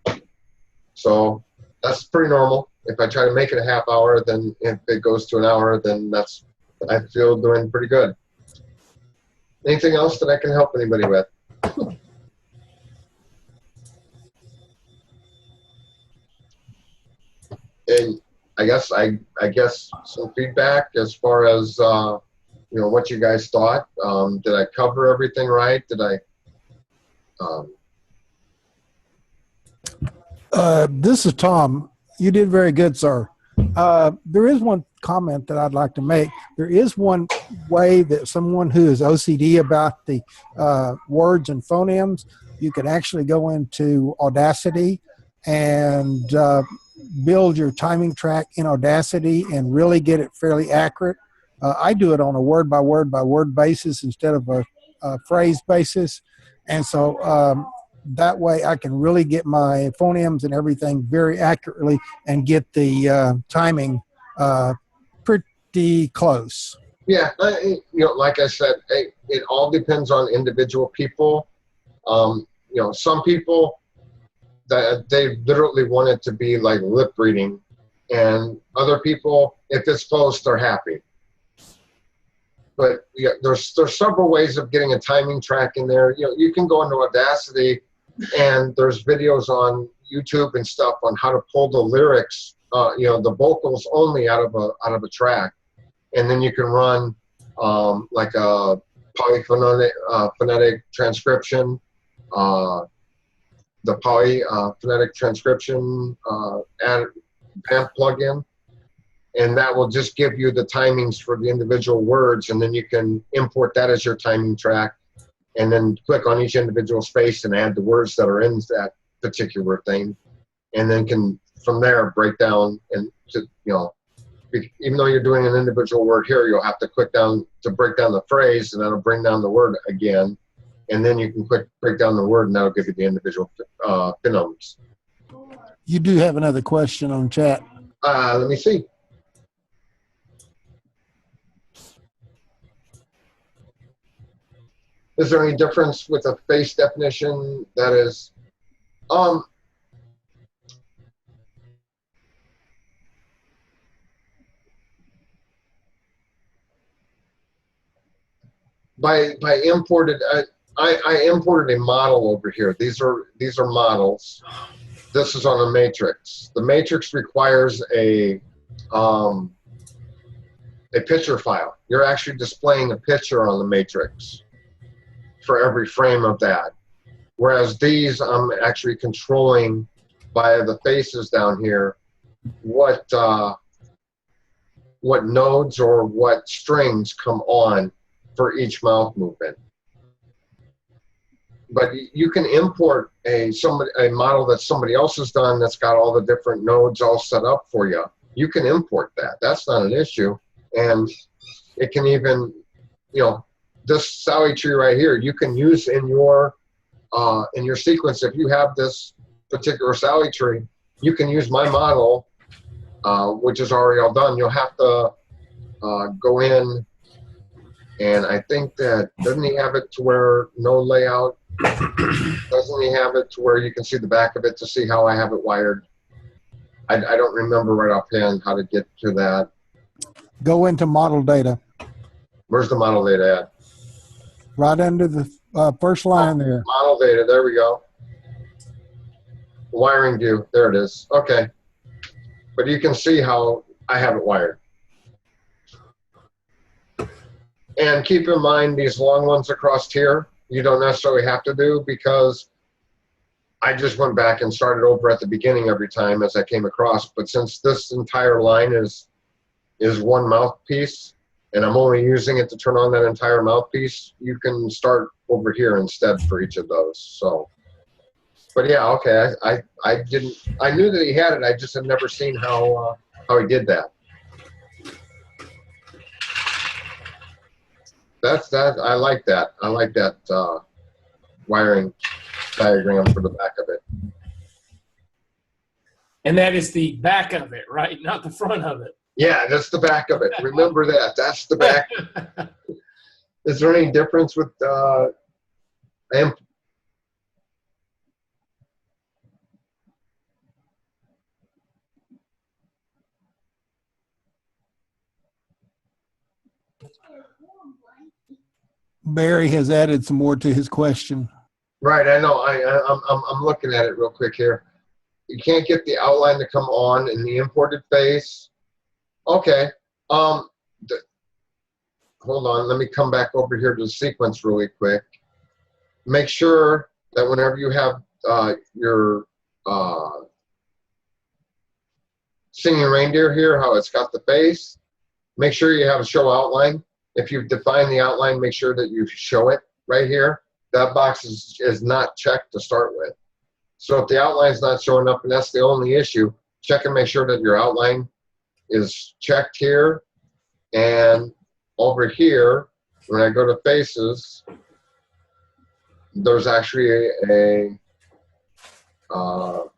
Speaker 1: So that's pretty normal. If I try to make it a half hour, then if it goes to an hour, then that's, I feel, doing pretty good. Anything else that I can help anybody with? And I guess some feedback as far as what you guys thought. Did I cover everything right? Did I?
Speaker 4: This is Tom. You did very good, sir. There is one comment that I'd like to make. There is one way that someone who is OCD about the words and phonemes, you could actually go into Audacity and build your timing track in Audacity and really get it fairly accurate. I do it on a word by word basis instead of a phrase basis. And so that way I can really get my phonemes and everything very accurately and get the timing pretty close.
Speaker 1: Yeah, like I said, it all depends on individual people. Some people that they literally want it to be like lip reading, and other people, if it's close, they're happy. But yeah, there's several ways of getting a timing track in there. You can go into Audacity, and there's videos on YouTube and stuff on how to pull the lyrics, the vocals only out of a track, and then you can run like a phonetic transcription, the phonetic transcription amp plugin, and that will just give you the timings for the individual words, and then you can import that as your timing track, and then click on each individual space and add the words that are in that particular thing, and then can from there break down and even though you're doing an individual word here, you'll have to click down to break down the phrase, and that'll bring down the word again, and then you can break down the word, and that'll give you the individual phonemes.
Speaker 4: You do have another question on chat.
Speaker 1: Let me see. Is there any difference with a face definition that is, by imported, I imported a model over here. These are models. This is on a matrix. The matrix requires a picture file. You're actually displaying a picture on the matrix for every frame of that. Whereas these, I'm actually controlling via the faces down here what nodes or what strings come on for each mouth movement. But you can import a model that somebody else has done that's got all the different nodes all set up for you. You can import that. That's not an issue. And it can even, this Sally tree right here, you can use in your sequence. If you have this particular Sally tree, you can use my model, which is already all done. You'll have to go in, and I think that, doesn't he have it to where no layout? Doesn't he have it to where you can see the back of it to see how I have it wired? I don't remember right offhand how to get to that.
Speaker 4: Go into model data.
Speaker 1: Where's the model data at?
Speaker 4: Right under the first line there.
Speaker 1: Model data, there we go. Wiring view, there it is. Okay. But you can see how I have it wired. And keep in mind these long ones across here, you don't necessarily have to do, because I just went back and started over at the beginning every time as I came across. But since this entire line is one mouthpiece, and I'm only using it to turn on that entire mouthpiece, you can start over here instead for each of those. So, but yeah, okay. I didn't. I knew that he had it. I just had never seen how he did that. That's that. I like that. I like that wiring diagram for the back of it.
Speaker 3: And that is the back of it, right? Not the front of it.
Speaker 1: Yeah, that's the back of it. Remember that. That's the back. Is there any difference with
Speaker 4: Barry has added some more to his question.
Speaker 1: Right, I know. I'm looking at it real quick here. You can't get the outline to come on in the imported face. Okay. Hold on. Let me come back over here to the sequence really quick. Make sure that whenever you have your singing reindeer here, how it's got the face, make sure you have a show outline. If you've defined the outline, make sure that you show it right here. That box is not checked to start with. So if the outline's not showing up, and that's the only issue, check and make sure that your outline is checked here. And over here, when I go to faces, there's actually oh,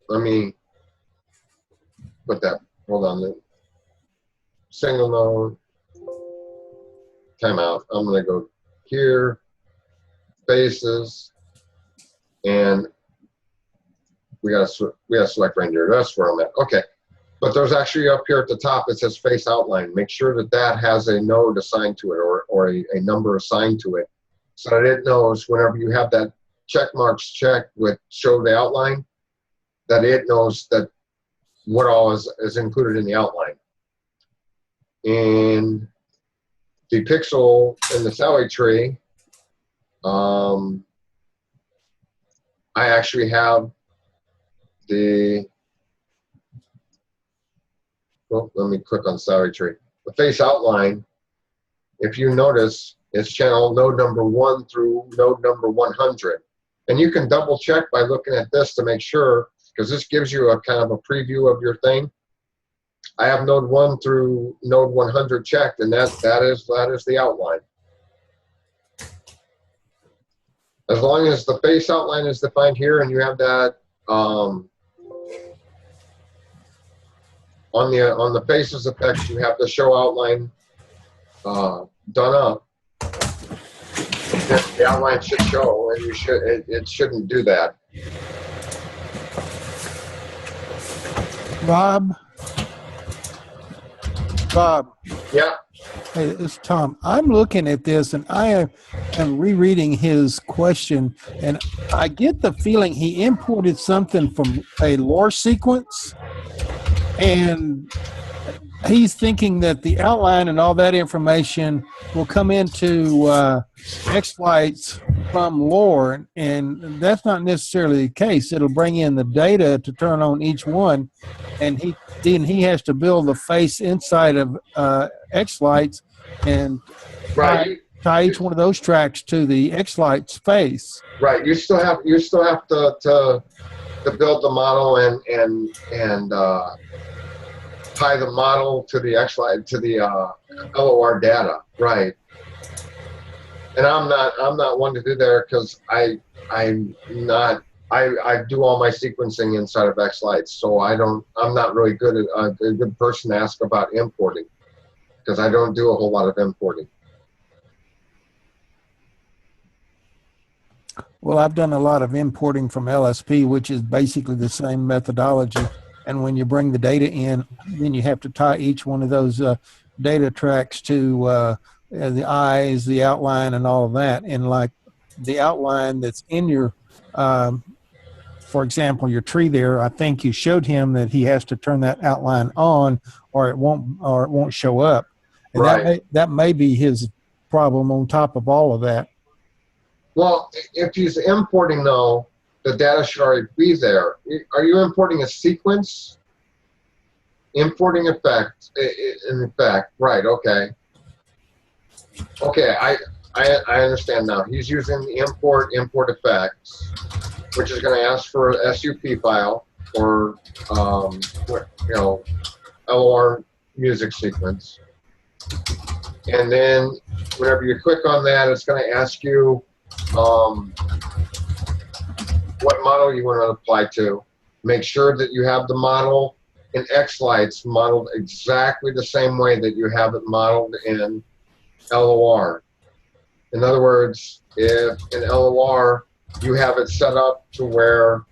Speaker 1: let me put that, hold on. Single node, timeout. I'm gonna go here, faces, and we gotta select reindeer. That's where I'm at. Okay, but there's actually up here at the top it says face outline. Make sure that that has a node assigned to it, or a number assigned to it, so that it knows whenever you have that check marks checked with show the outline, that it knows that what all is included in the outline. And the pixel in the salary tree, I actually have the, well, let me click on salary tree. The face outline, if you notice, it's channel node number 1 through node number 100. And you can double check by looking at this to make sure, because this gives you a kind of a preview of your thing. I have node 1 through node 100 checked, and that is the outline. As long as the face outline is defined here, and you have that on the faces effects, you have the show outline done up. The outline should show, and it shouldn't do that.
Speaker 4: Bob.
Speaker 1: Yeah.
Speaker 4: Hey, it's Tom. I'm looking at this, and I am rereading his question, and I get the feeling he imported something from a lore sequence, and he's thinking that the outline and all that information will come into X-Flights from lore, and that's not necessarily the case. It'll bring in the data to turn on each one, and he has to build the face inside of X-Flights and tie each one of those tracks to the X-Flights face.
Speaker 1: Right. You still have to build the model and tie the model to the X-Flight to the LOR data. Right. And I'm not one to do that because I do all my sequencing inside of X-Flights, so I'm not really good at a good person to ask about importing, because I don't do a whole lot of importing.
Speaker 4: Well, I've done a lot of importing from LSP, which is basically the same methodology. And when you bring the data in, then you have to tie each one of those data tracks to the eyes, the outline, and all of that. And like the outline that's in your, for example, your tree there, I think you showed him that he has to turn that outline on, or it won't show up. And
Speaker 1: right.
Speaker 4: that may be his problem on top of all of that.
Speaker 1: Well, if he's importing, though, the data should already be there. Are you importing a sequence? Importing effect, in effect, right? Okay. Okay, I understand now. He's using the import effects, which is going to ask for a SUP file or LOR music sequence. And then whenever you click on that, it's going to ask you what model you want to apply to. Make sure that you have the model in X-Lights modeled exactly the same way that you have it modeled in LOR. In other words, if in LOR you have it set up to where,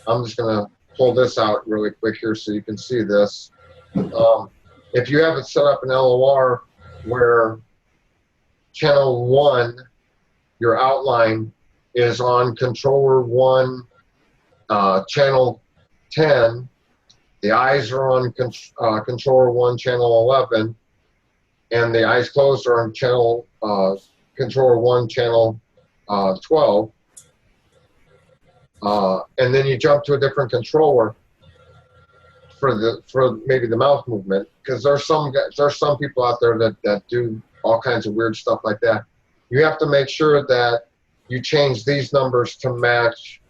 Speaker 1: I'm just going to pull this out really quick here so you can see this. If you have it set up in LOR where channel 1, your outline, is on controller 1, channel 10, the eyes are on controller 1, channel 11, and the eyes closed are on channel controller 1, channel 12, and then you jump to a different controller for maybe the mouth movement, because there's some people out there that do all kinds of weird stuff like that. You have to make sure that you change these numbers to match.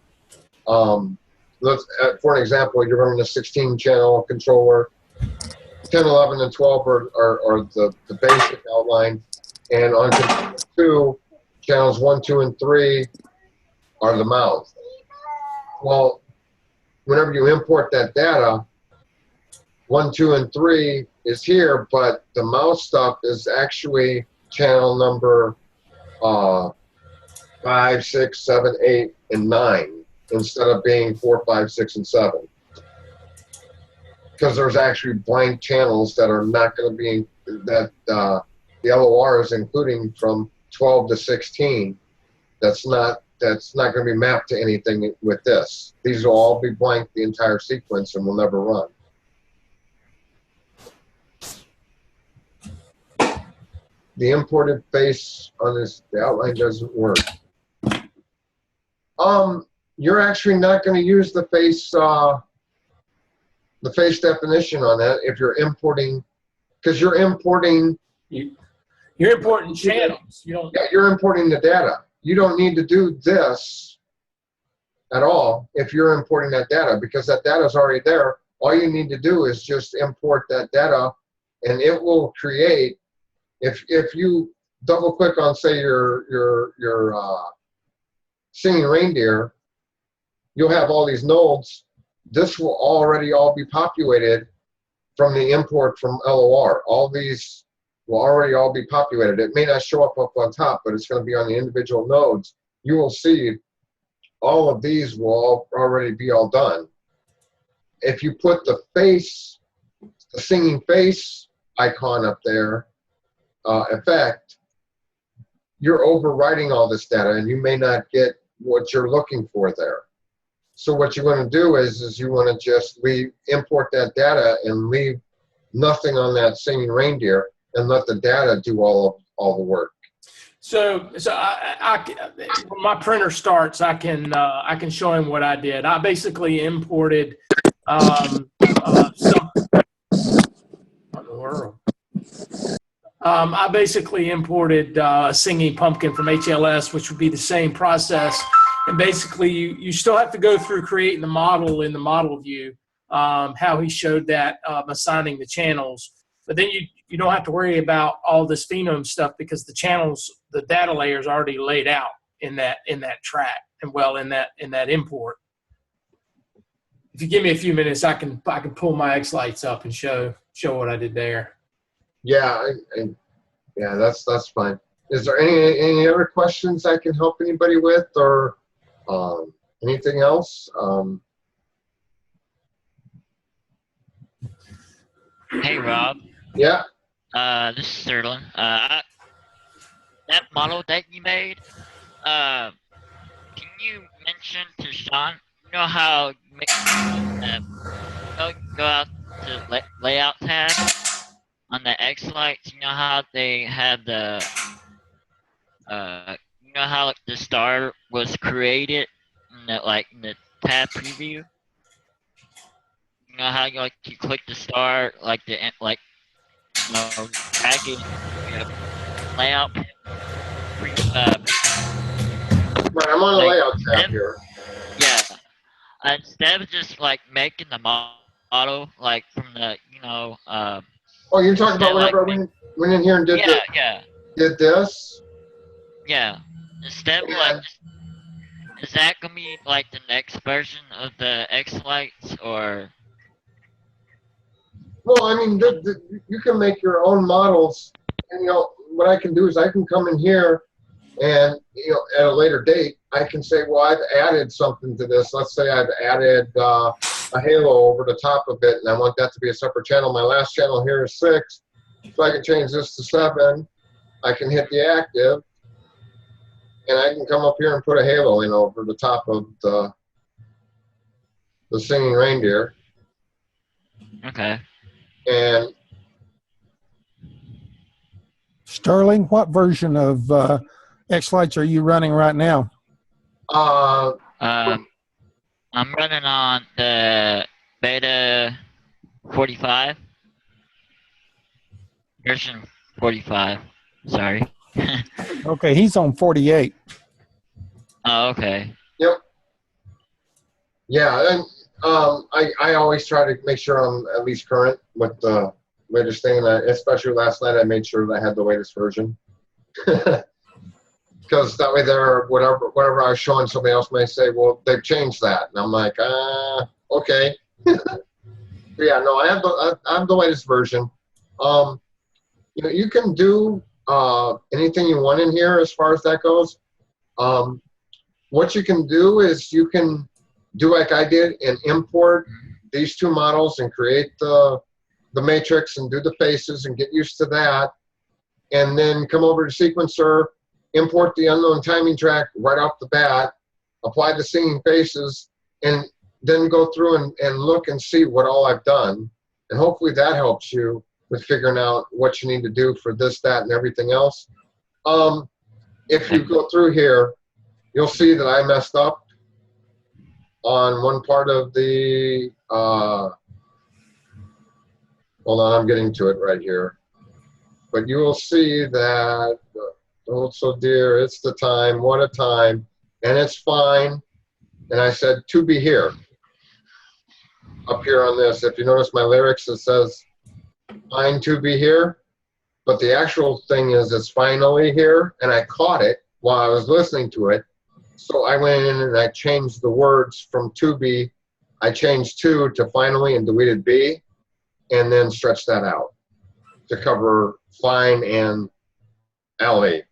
Speaker 1: For an example, you're running a 16 channel controller. 10, 11, and 12 are the basic outline, and on controller 2, channels 1, 2, and 3 are the mouth. Well, whenever you import that data, 1, 2, and 3 is here, but the mouth stuff is actually channel number 5, 6, 7, 8, and 9 instead of being 4, 5, 6, and 7. Because there's actually blank channels that are not going to be, that the LOR is including from 12 to 16. That's not going to be mapped to anything with this. These will all be blank the entire sequence and will never run. The imported face on this, the outline doesn't work. You're actually not going to use the face definition on that if you're importing, because you're importing.
Speaker 3: You're importing channels.
Speaker 1: Yeah, you're importing the data. You don't need to do this at all if you're importing that data, because that data is already there. All you need to do is just import that data, and it will create. If you double click on, say, your singing reindeer, you'll have all these nodes. This will already all be populated from the import from LOR. All these will already all be populated. It may not show up on top, but it's going to be on the individual nodes. You will see all of these will already be all done. If you put the face, the singing face icon up there, effect, you're overwriting all this data, and you may not get what you're looking for there. So what you want to do is you want to just import that data and leave nothing on that singing reindeer, and let the data do all the work.
Speaker 3: So when my printer starts, I can show him what I did. I basically imported some. What in the world? I basically imported Singing Pumpkin from HLS, which would be the same process. And basically, you still have to go through creating the model in the model view, how he showed that, assigning the channels. But then you don't have to worry about all this phenome stuff, because the channels, the data layer is already laid out in that track, and in that import. If you give me a few minutes, I can pull my X-Lights up and show what I did there.
Speaker 1: Yeah, yeah, that's fine. Is there any other questions I can help anybody with, or anything else?
Speaker 5: Hey, Rob.
Speaker 1: Yeah.
Speaker 5: This is Sterling. That model that you made, can you mention to Sean, you know how you go out to layout tab on the X-Lights, you know how they have the, you know how the star was created in the tab preview? You know how you click the star, drag it layout. uh,
Speaker 1: Right, I'm on the
Speaker 5: like
Speaker 1: layout tab
Speaker 5: instead,
Speaker 1: here.
Speaker 5: yeah, instead of just like making the model like from the
Speaker 1: Oh, you're talking
Speaker 5: instead
Speaker 1: about
Speaker 5: of like
Speaker 1: whenever I went in here and
Speaker 5: yeah, yeah,
Speaker 1: did this?
Speaker 5: yeah. Instead of like
Speaker 1: And,
Speaker 5: just, is that gonna be like the next version of the X lights or
Speaker 1: well, I mean, you can make your own models. And, what I can do is I can come in here and, at a later date, I can say, well, I've added something to this. Let's say I've added a halo over the top of it, and I want that to be a separate channel. My last channel here is 6, so I can change this to 7. I can hit the active, and I can come up here and put a halo in over the top of the singing reindeer.
Speaker 5: okay?
Speaker 1: And
Speaker 4: Sterling, what version of X-Lights are you running right now?
Speaker 5: I'm running on the beta 45 version 45. Sorry.
Speaker 4: Okay, he's on 48.
Speaker 5: Oh, okay.
Speaker 1: yep. Yeah, and I always try to make sure I'm at least current with the latest thing, and especially last night I made sure that I had the latest version. Because that way whatever I was showing, somebody else may say, well, they've changed that. And I'm like, okay. Yeah, no, I have the latest version. You can do anything you want in here as far as that goes. What you can do is you can do like I did and import these 2 models and create the matrix and do the faces and get used to that. And then come over to sequencer, import the unknown timing track right off the bat, apply the singing faces, and then go through and look and see what all I've done. And hopefully that helps you with figuring out what you need to do for this, that, and everything else. If you go through here, you'll see that I messed up on one part of the, hold on, I'm getting to it right here. But you will see that, oh, so dear, it's the time, what a time, and it's fine. And I said, to be here, up here on this. If you notice my lyrics, it says, fine to be here. But the actual thing is, it's finally here, and I caught it while I was listening to it. So I went in and I changed the words from to be. I changed to finally and deleted be, and then stretched that out to cover fine and alley.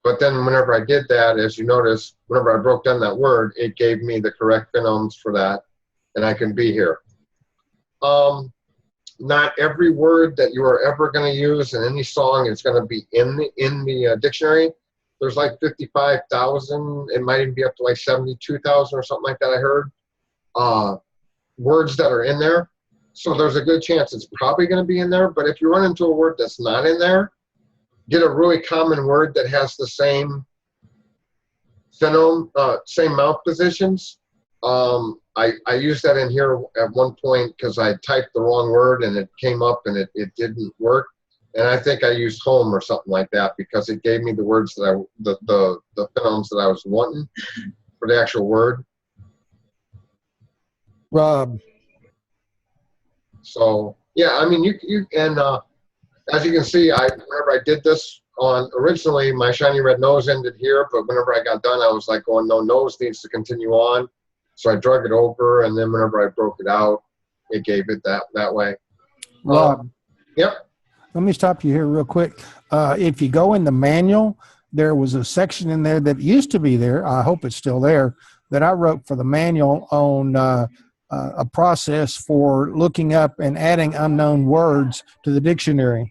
Speaker 1: But then whenever I did that, as you notice, whenever I broke down that word, it gave me the correct phonemes for that, and I can be here. Not every word that you are ever going to use in any song is going to be in the dictionary. There's like 55,000. It might even be up to like 72,000 or something like that. I heard words that are in there. So there's a good chance it's probably going to be in there. But if you run into a word that's not in there, get a really common word that has the same phenome, same mouth positions. I used that in here at one point because I typed the wrong word and it came up and it didn't work. And I think I used home or something like that because it gave me the words that the phonemes that I was wanting for the actual word.
Speaker 4: Rob.
Speaker 1: So yeah, I mean you and as you can see, whenever I did this originally my shiny red nose ended here, but whenever I got done, I was like going, no, nose needs to continue on. So I drug it over, and then whenever I broke it out, it gave it that way.
Speaker 4: Rob.
Speaker 1: Yep.
Speaker 4: Let me stop you here real quick. If you go in the manual, there was a section in there that used to be there. I hope it's still there, that I wrote for the manual on a process for looking up and adding unknown words to the dictionary.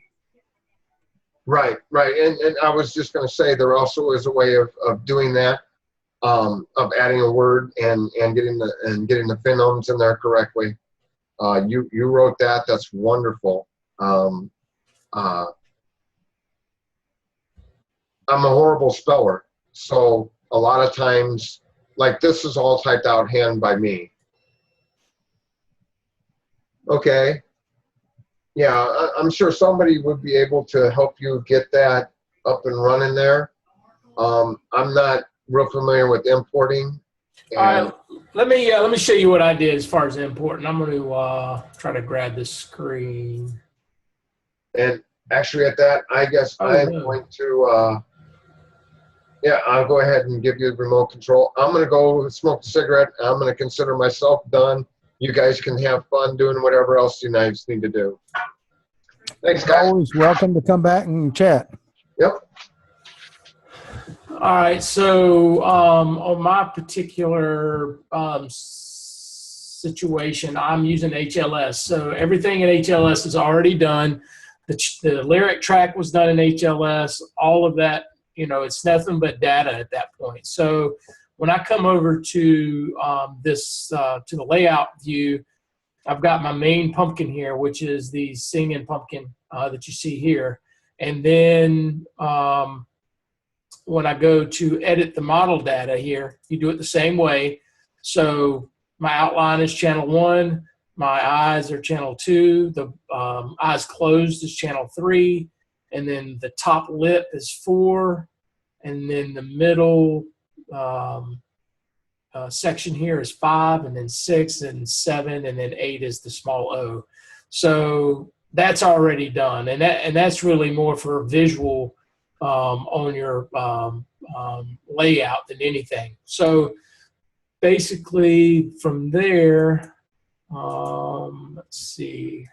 Speaker 1: Right. And I was just going to say there also is a way of doing that, of adding a word and getting the phonemes in there correctly. You wrote that. That's wonderful. I'm a horrible speller, so a lot of times, like this is all typed out hand by me. Okay. Yeah, I'm sure somebody would be able to help you get that up and running there. I'm not real familiar with importing.
Speaker 3: All right, let me show you what I did as far as importing. I'm going to try to grab this screen.
Speaker 1: And actually, at that, I guess I'm going to. Yeah, I'll go ahead and give you the remote control. I'm going to go smoke a cigarette. I'm going to consider myself done. You guys can have fun doing whatever else you guys need to do. Thanks, guys.
Speaker 4: Always welcome to come back and chat.
Speaker 1: Yep.
Speaker 3: All right, so on my particular situation, I'm using HLS. So everything in HLS is already done. The lyric track was done in HLS. All of that, you know, it's nothing but data at that point. So when I come over to to the layout view, I've got my main pumpkin here, which is the singing pumpkin that you see here. And then when I go to edit the model data here, you do it the same way. So my outline is channel 1, my eyes are channel 2, the eyes closed is channel 3, and then the top lip is 4, and then the middle section here is 5, and then 6, and 7, and then 8 is the small o. So that's already done, and that's really more for visual on your layout than anything. So basically from there, let's see.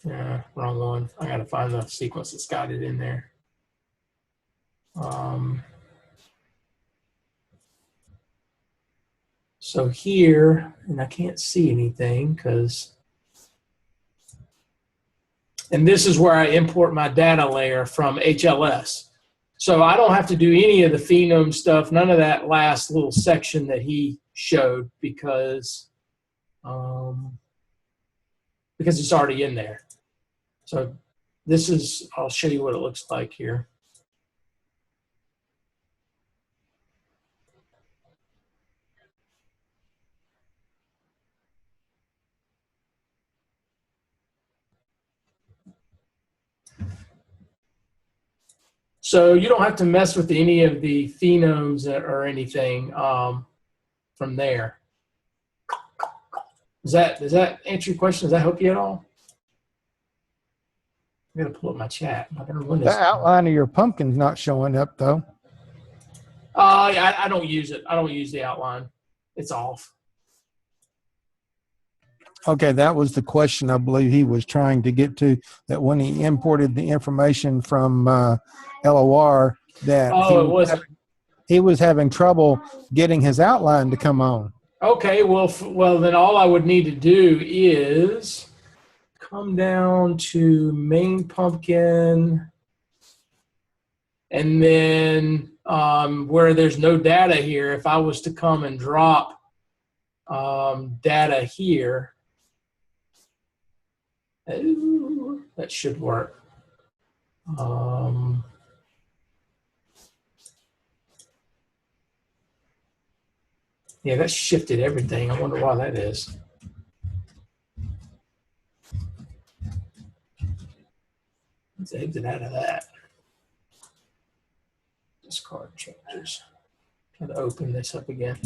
Speaker 3: Yeah, wrong one. I got to find the sequence that's got it in there. So here, and I can't see anything and this is where I import my data layer from HLS. So I don't have to do any of the phenome stuff, none of that last little section that he showed because it's already in there. So this is, I'll show you what it looks like here. So you don't have to mess with any of the phenomes or anything from there. Does that answer your question? Does that help you at all? I'm gonna pull up my chat.
Speaker 4: The outline of your pumpkin's not showing up though.
Speaker 3: I don't use it. I don't use the outline. It's off.
Speaker 4: Okay, that was the question I believe he was trying to get to, that when he imported the information from LOR that he was having trouble getting his outline to come on.
Speaker 3: Okay, well then all I would need to do is come down to main pumpkin, and then where there's no data here, if I was to come and drop data here, that should work. Yeah, that shifted everything. I wonder why that is. Let's exit out of that. Discard changes. Try to open this up again.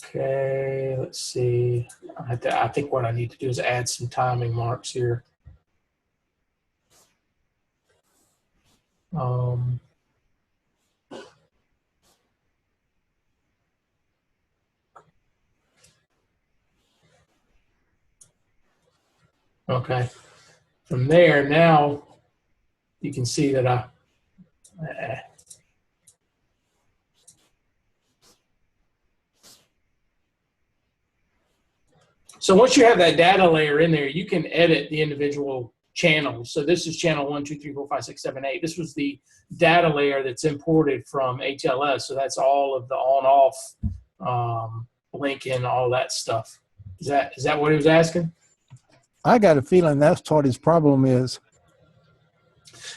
Speaker 3: Okay, let's see. I think what I need to do is add some timing marks here. Okay. From there, now you can see that so once you have that data layer in there, you can edit the individual channels. So this is channel 1, 2, 3, 4, 5, 6, 7, 8. This was the data layer that's imported from HLS. So that's all of the on-off blinking, all that stuff. Is that what he was asking?
Speaker 4: I got a feeling that's what his problem is.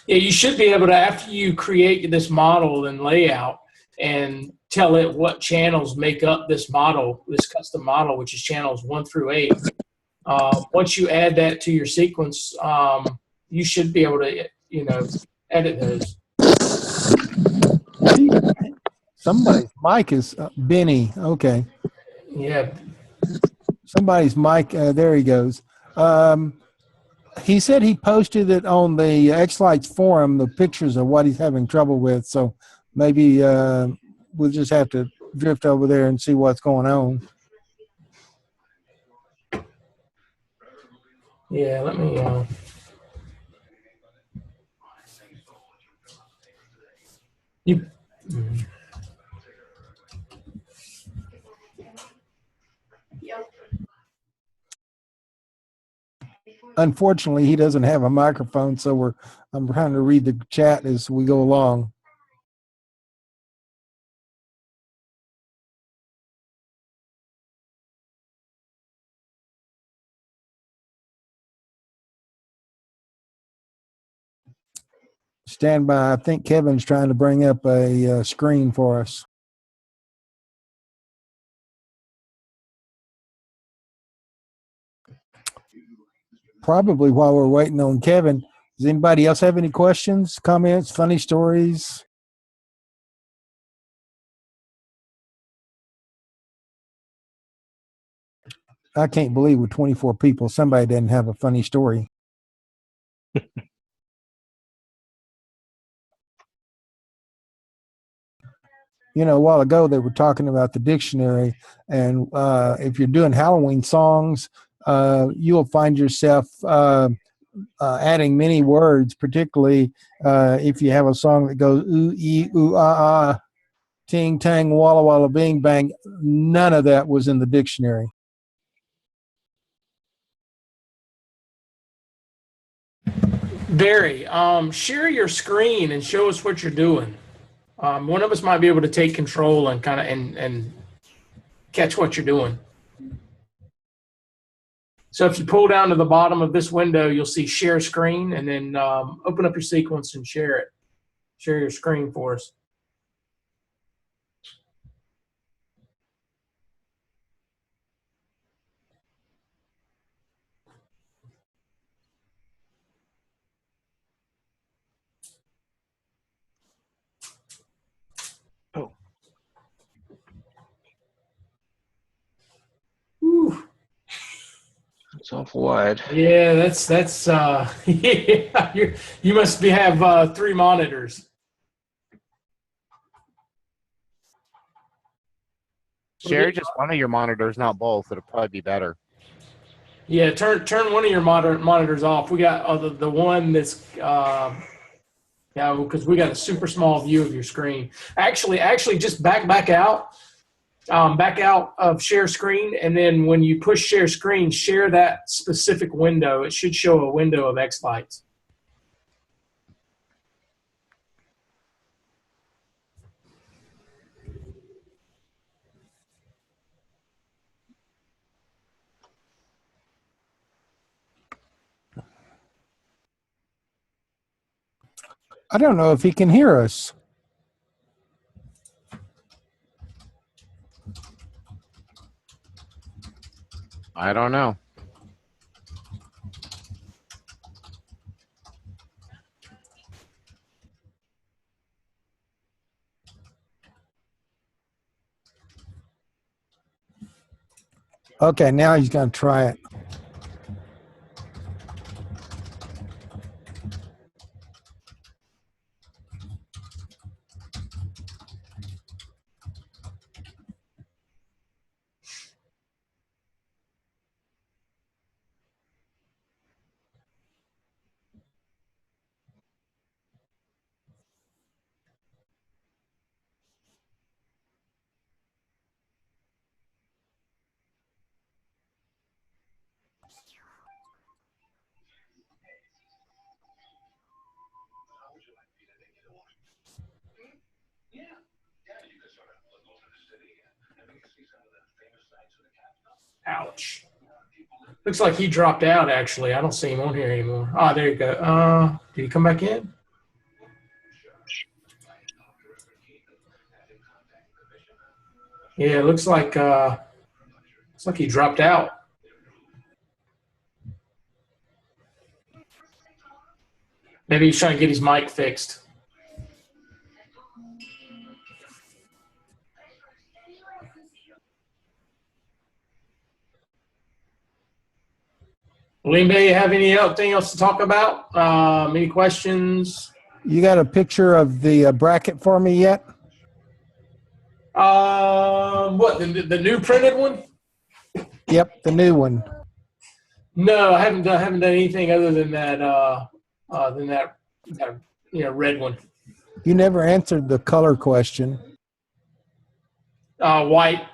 Speaker 3: Yeah, you should be able to, after you create this model and layout and tell it what channels make up this model, this custom model, which is channels 1 through 8. Once you add that to your sequence, you should be able to, edit those.
Speaker 4: Somebody's mic is Benny. Okay.
Speaker 3: Yeah.
Speaker 4: Somebody's mic. There he goes. He said he posted it on the X-Lights forum, the pictures of what he's having trouble with. So maybe we'll just have to drift over there and see what's going on.
Speaker 3: Yeah, let me.
Speaker 4: Unfortunately, he doesn't have a microphone, so I'm trying to read the chat as we go along. Stand by. I think Kevin's trying to bring up a screen for us. Probably while we're waiting on Kevin, does anybody else have any questions, comments, funny stories? I can't believe with 24 people, somebody didn't have a funny story. A while ago they were talking about the dictionary, and if you're doing Halloween songs, you'll find yourself adding many words, particularly if you have a song that goes ooh, ee, ooh, ah, ting, tang, walla, walla, bing, bang. None of that was in the dictionary.
Speaker 3: Barry, share your screen and show us what you're doing. One of us might be able to take control and kind of and catch what you're doing. So if you pull down to the bottom of this window, you'll see share screen, and then open up your sequence and share it. Share your screen for us.
Speaker 6: Oh.
Speaker 3: Whew.
Speaker 6: It's awful wide.
Speaker 3: Yeah, that's yeah, you must have 3 monitors.
Speaker 7: Share just one of your monitors, not both. It'll probably be better.
Speaker 3: Yeah, turn one of your monitors off. We got the one that's because we got a super small view of your screen. Actually, just back out. Back out of share screen, and then when you push share screen, share that specific window. It should show a window of X-Lights.
Speaker 4: I don't know if he can hear us.
Speaker 7: I don't know.
Speaker 4: Okay, now he's going to try it.
Speaker 3: Ouch. Looks like he dropped out, actually. I don't see him on here anymore. Oh, there you go. Did he come back in? Yeah, it looks like he dropped out. Maybe he's trying to get his mic fixed. Well, anybody have anything else to talk about? Any questions?
Speaker 4: You got a picture of the bracket for me yet?
Speaker 3: What the new printed one?
Speaker 4: Yep, the new one.
Speaker 3: No, I haven't done anything other than that. Red one.
Speaker 4: You never answered the color question.
Speaker 3: White.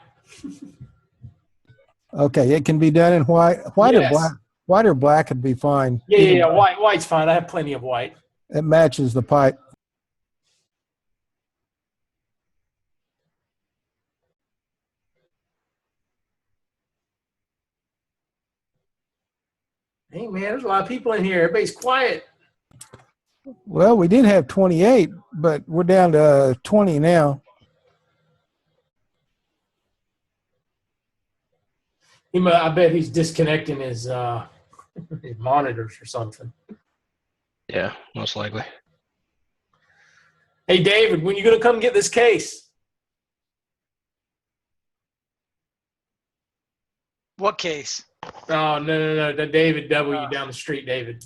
Speaker 4: Okay, it can be done in white. White
Speaker 3: Yes.
Speaker 4: or black? White or black would be fine.
Speaker 3: Yeah. White's fine. I have plenty of white.
Speaker 4: It matches the pipe.
Speaker 3: Hey man, there's a lot of people in here. Everybody's quiet.
Speaker 4: Well, we did have 28, but we're down to 20 now.
Speaker 3: I bet he's disconnecting his his monitors or something.
Speaker 6: Yeah, most likely.
Speaker 3: Hey David, when you gonna come get this case?
Speaker 8: What case?
Speaker 3: Oh no, the David W down the street, David.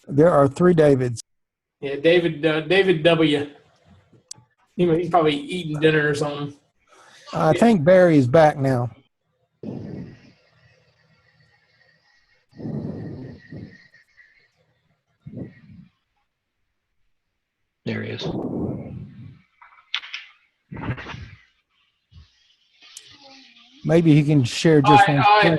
Speaker 4: There are 3 Davids.
Speaker 3: Yeah, David W. He's probably eating dinner or something.
Speaker 4: I think Barry's back now.
Speaker 6: There he is.
Speaker 4: Maybe he can share just one.
Speaker 3: All right,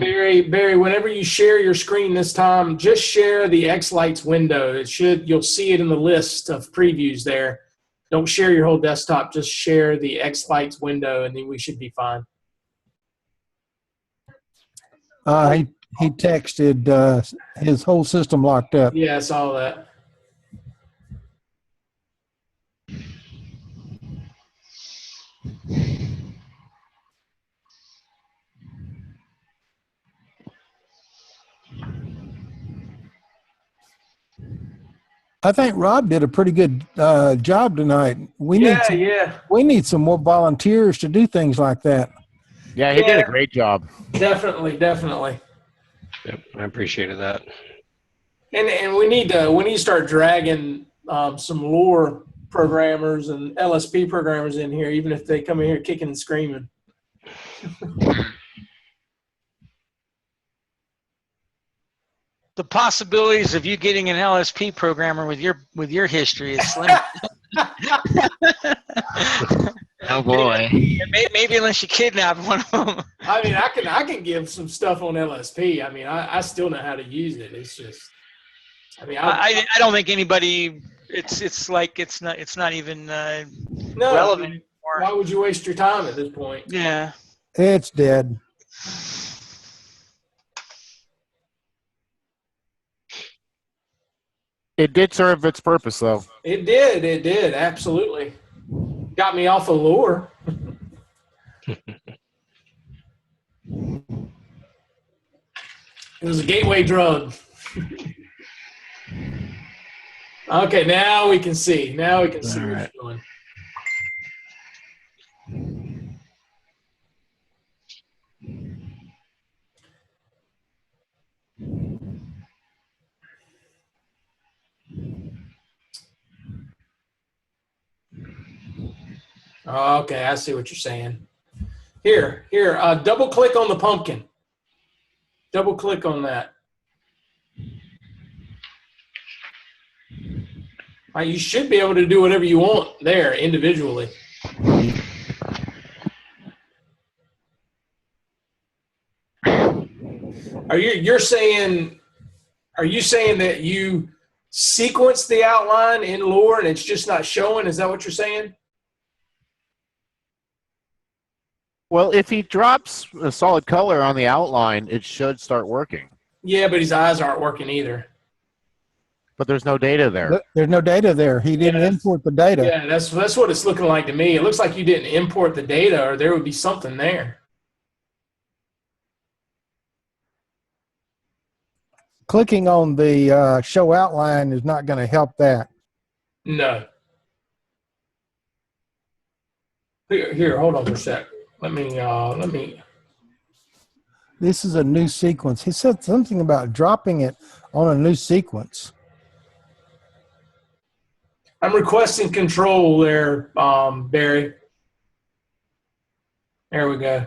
Speaker 3: Barry. Whenever you share your screen this time, just share the X-Lights window. You'll see it in the list of previews there. Don't share your whole desktop. Just share the X-Lights window, and then we should be fine.
Speaker 4: He texted his whole system locked up.
Speaker 3: Yeah, I saw that.
Speaker 4: I think Rob did a pretty good job tonight. We need some more volunteers to do things like that.
Speaker 7: Yeah, he did a great job.
Speaker 3: Definitely.
Speaker 6: Yep, I appreciated that.
Speaker 3: And we need to start dragging some lore programmers and LSP programmers in here, even if they come in here kicking and screaming.
Speaker 8: The possibilities of you getting an LSP programmer with your history is slim.
Speaker 5: Oh boy.
Speaker 8: Maybe unless you kidnap one of them.
Speaker 3: I mean, I can give some stuff on LSP. I mean, I still know how to use it. It's just, I mean,
Speaker 8: I don't think anybody. It's not even relevant anymore.
Speaker 3: Why would you waste your time at this point?
Speaker 8: Yeah.
Speaker 4: It's dead.
Speaker 7: It did serve its purpose, though.
Speaker 3: It did, absolutely. Got me off of lore. It was a gateway drug. Okay, now we can see. Now we can see what's going. Okay, I see what you're saying. Here, double click on the pumpkin. Double click on that. You should be able to do whatever you want there individually. Are you saying that you sequence the outline in lore and it's just not showing? Is that what you're saying?
Speaker 7: Well, if he drops a solid color on the outline, it should start working.
Speaker 3: Yeah, but his eyes aren't working either.
Speaker 7: But there's no data there.
Speaker 4: There's no data there. He didn't import the data.
Speaker 3: Yeah, that's what it's looking like to me. It looks like you didn't import the data, or there would be something there.
Speaker 4: Clicking on the show outline is not going to help that.
Speaker 3: No. Here, hold on for a sec. Let me.
Speaker 4: This is a new sequence. He said something about dropping it on a new sequence.
Speaker 3: I'm requesting control there, Barry. There we go.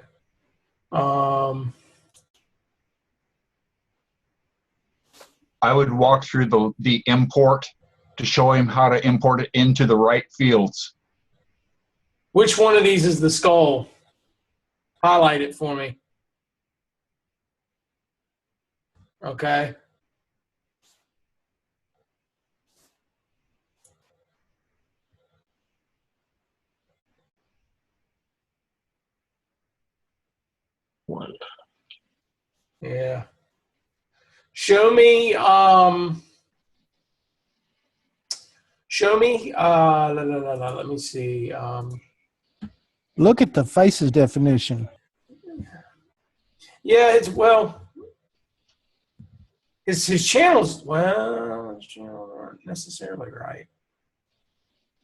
Speaker 9: I would walk through the import to show him how to import it into the right fields.
Speaker 3: Which one of these is the skull? Highlight it for me. Okay.
Speaker 6: One.
Speaker 3: Yeah. Show me, let me see.
Speaker 4: Look at the faces definition.
Speaker 3: Yeah, his channels, his channels aren't necessarily right.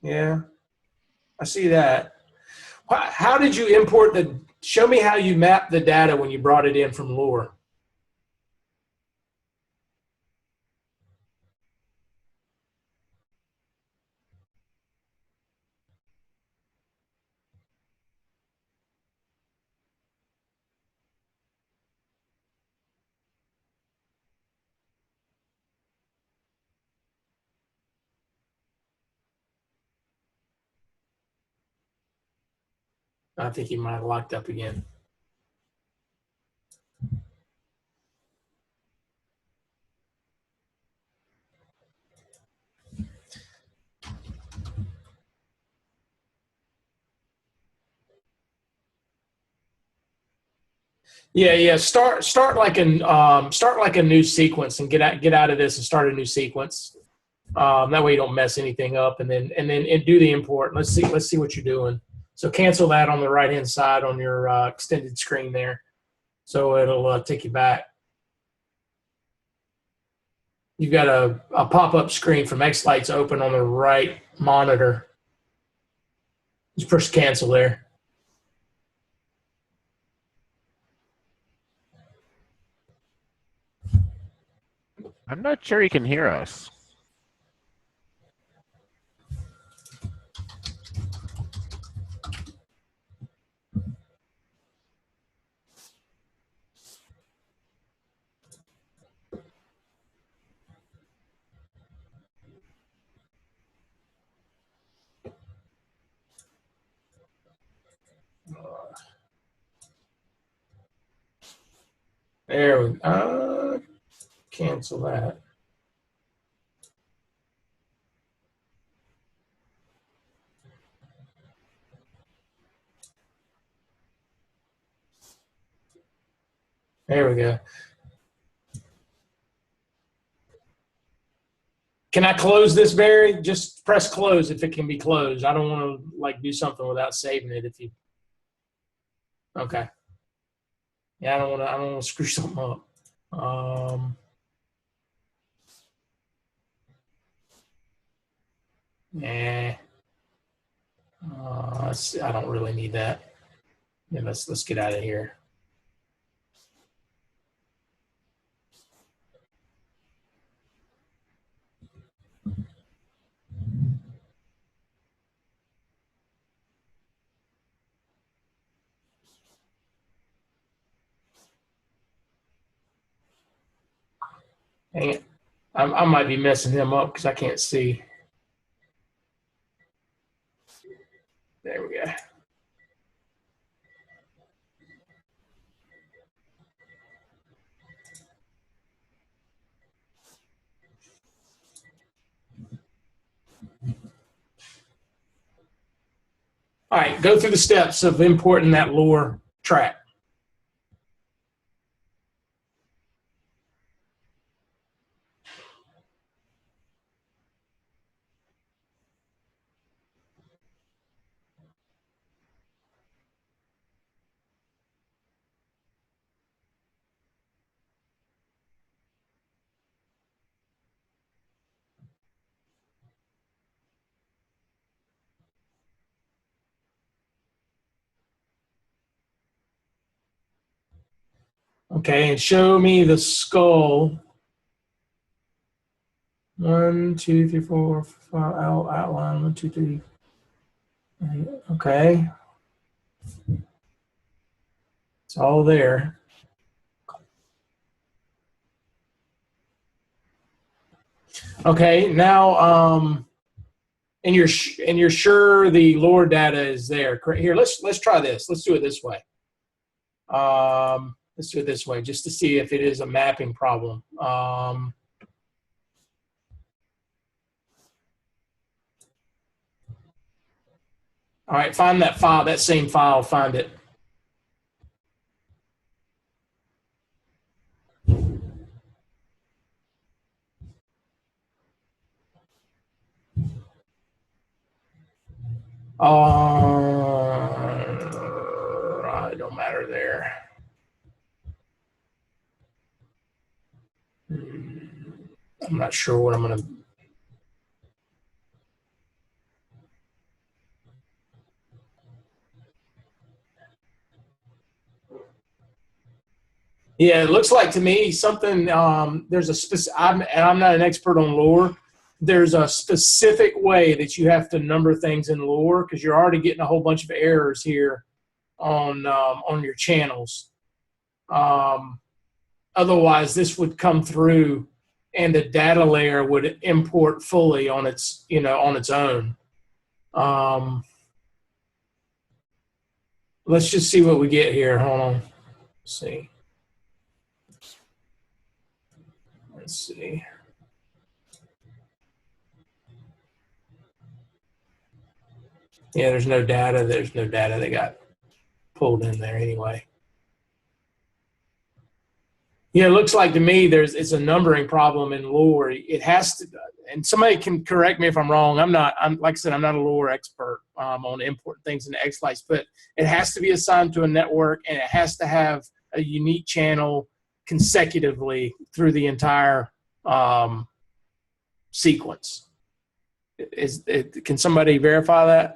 Speaker 3: Yeah, I see that. How did you import show me how you mapped the data when you brought it in from Lure. I think he might have locked up again. Yeah. Start like a new sequence and get out of this and start a new sequence. That way you don't mess anything up, and then do the import. Let's see what you're doing. So cancel that on the right hand side on your extended screen there, so it'll take you back. You've got a pop up screen from X-Lights open on the right monitor. Just push cancel there.
Speaker 7: I'm not sure he can hear us.
Speaker 3: There we go. Cancel that. There we go. Can I close this, Barry? Just press close if it can be closed. I don't want to do something without saving it. Okay. Yeah, I don't want to screw something up. I don't really need that. Yeah, let's get out of here. Hang it. I might be messing him up because I can't see. There we go. All right, go through the steps of importing that Lure track. Okay, and show me the skull. 1, 2, 3, 4, 5. Outline 1, 2, 3. Okay, it's all there. Okay, now and you're sure the lore data is there. Here, let's try this. Let's do it this way. Let's do it this way, just to see if it is a mapping problem. All right, find that file, that same file, find it. It don't matter there. I'm not sure what I'm going to. Yeah, it looks like to me something. There's a specific. I'm not an expert on lore. There's a specific way that you have to number things in lore because you're already getting a whole bunch of errors here on your channels. Otherwise, this would come through, and the data layer would import fully on its on its own. Let's just see what we get here. Hold on. Let's see. Let's see. Yeah, there's no data. There's no data that got pulled in there anyway. Yeah, it looks like to me it's a numbering problem in lore. It has to, and somebody can correct me if I'm wrong. I'm like I said, I'm not a lore expert on importing things into XLice, but it has to be assigned to a network, and it has to have a unique channel consecutively through the entire sequence. Can somebody verify that?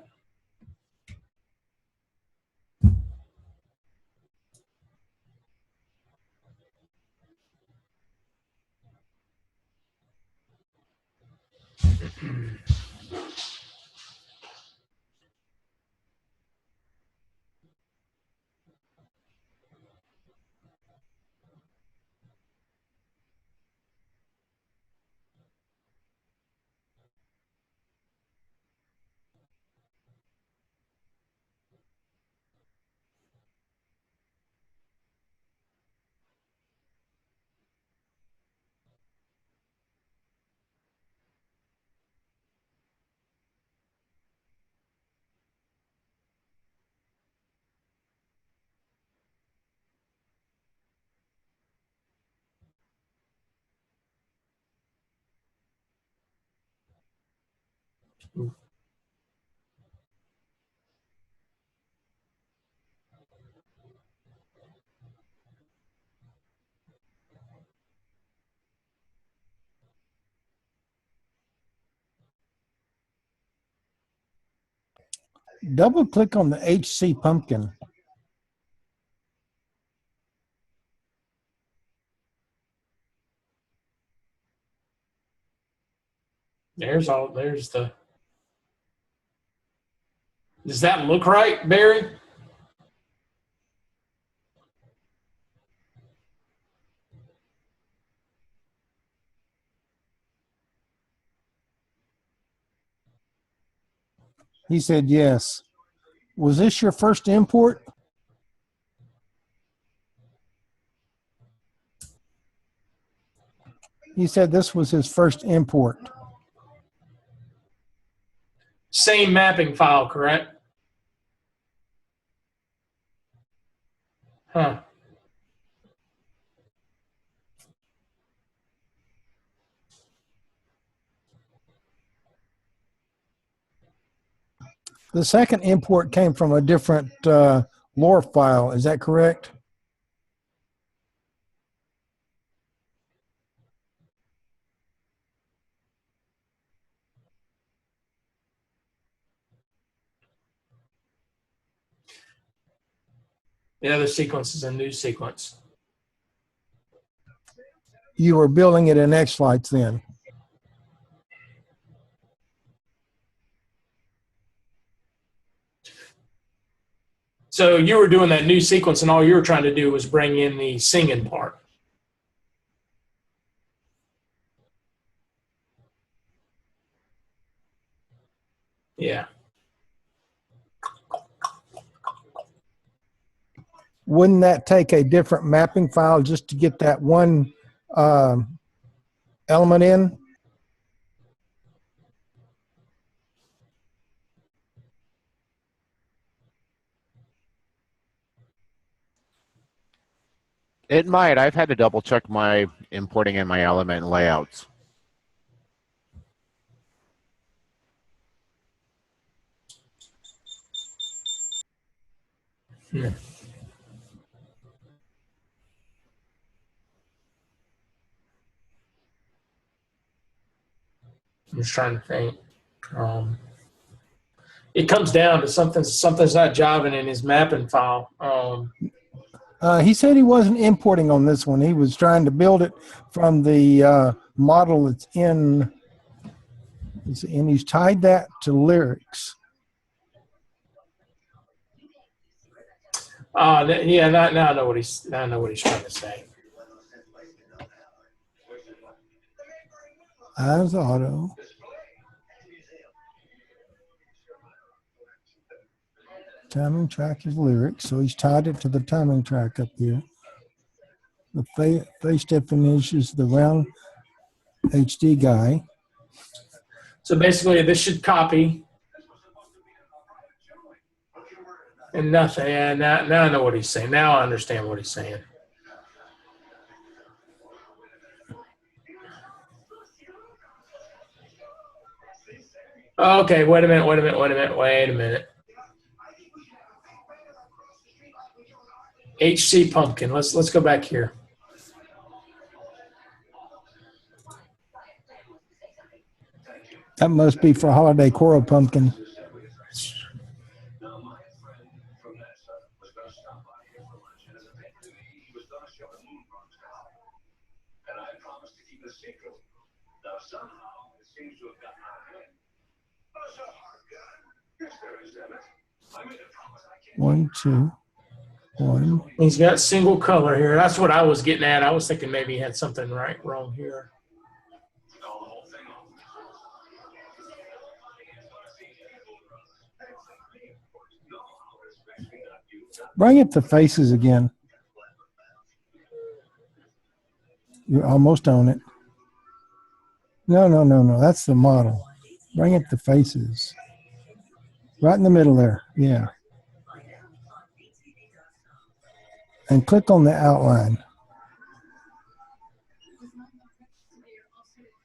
Speaker 4: Double click on the HC pumpkin.
Speaker 3: There's the. Does that look right, Barry?
Speaker 4: He said yes. Was this your first import? He said this was his first import.
Speaker 3: Same mapping file, correct? Huh.
Speaker 4: The second import came from a different lore file. Is that correct?
Speaker 3: The other sequence is a new sequence.
Speaker 4: you were building it in X Flights then.
Speaker 3: So you were doing that new sequence, and all you were trying to do was bring in the singing part. Yeah.
Speaker 4: Wouldn't that take a different mapping file just to get that one element in?
Speaker 7: It might. I've had to double check my importing and my element layouts.
Speaker 3: Yeah. I'm just trying to think. It comes down to something's not jiving in his mapping file.
Speaker 4: He said he wasn't importing on this one. He was trying to build it from the model that's in, and he's tied that to lyrics.
Speaker 3: Yeah, now I know what he's trying to say.
Speaker 4: As auto. Timing track is lyrics, so he's tied it to the timing track up here. The face definition is the round HD guy.
Speaker 3: So basically, this should copy. And nothing. Yeah, now I know what he's saying. Now I understand what he's saying. Okay, wait a minute. HC Pumpkin. Let's go back here.
Speaker 4: That must be for Holiday Coral Pumpkin. One, two, one.
Speaker 3: He's got single color here. That's what I was getting at. I was thinking maybe he had something wrong here.
Speaker 4: Bring up the faces again. You're almost on it. No. That's the model. Bring up the faces. Right in the middle there. Yeah. And click on the outline.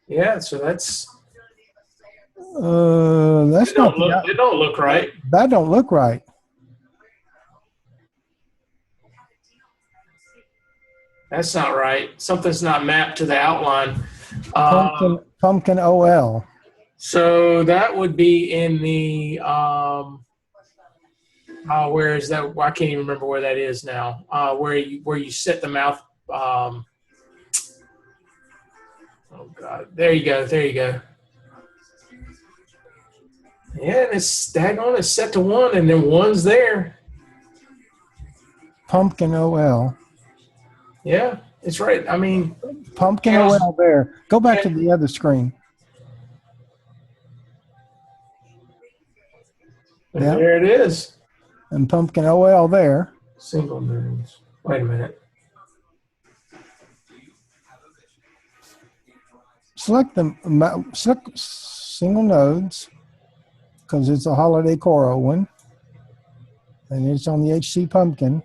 Speaker 3: Yeah, so that's
Speaker 4: it
Speaker 3: don't look right.
Speaker 4: That don't look right.
Speaker 3: That's not right. Something's not mapped to the outline.
Speaker 4: Pumpkin OL.
Speaker 3: So that would be in the where is that? Well, I can't even remember where that is now. Where you set the mouth. Oh God! There you go. Yeah, and it's daggone. It's set to 1, and then 1's there.
Speaker 4: Pumpkin OL.
Speaker 3: Yeah, it's right. I mean,
Speaker 4: Pumpkin OL there. Go back to the other screen.
Speaker 3: And there it is.
Speaker 4: And Pumpkin OL there.
Speaker 3: Single nodes. Wait a minute.
Speaker 4: Select single nodes because it's a Holiday Coral one. And it's on the HC Pumpkin.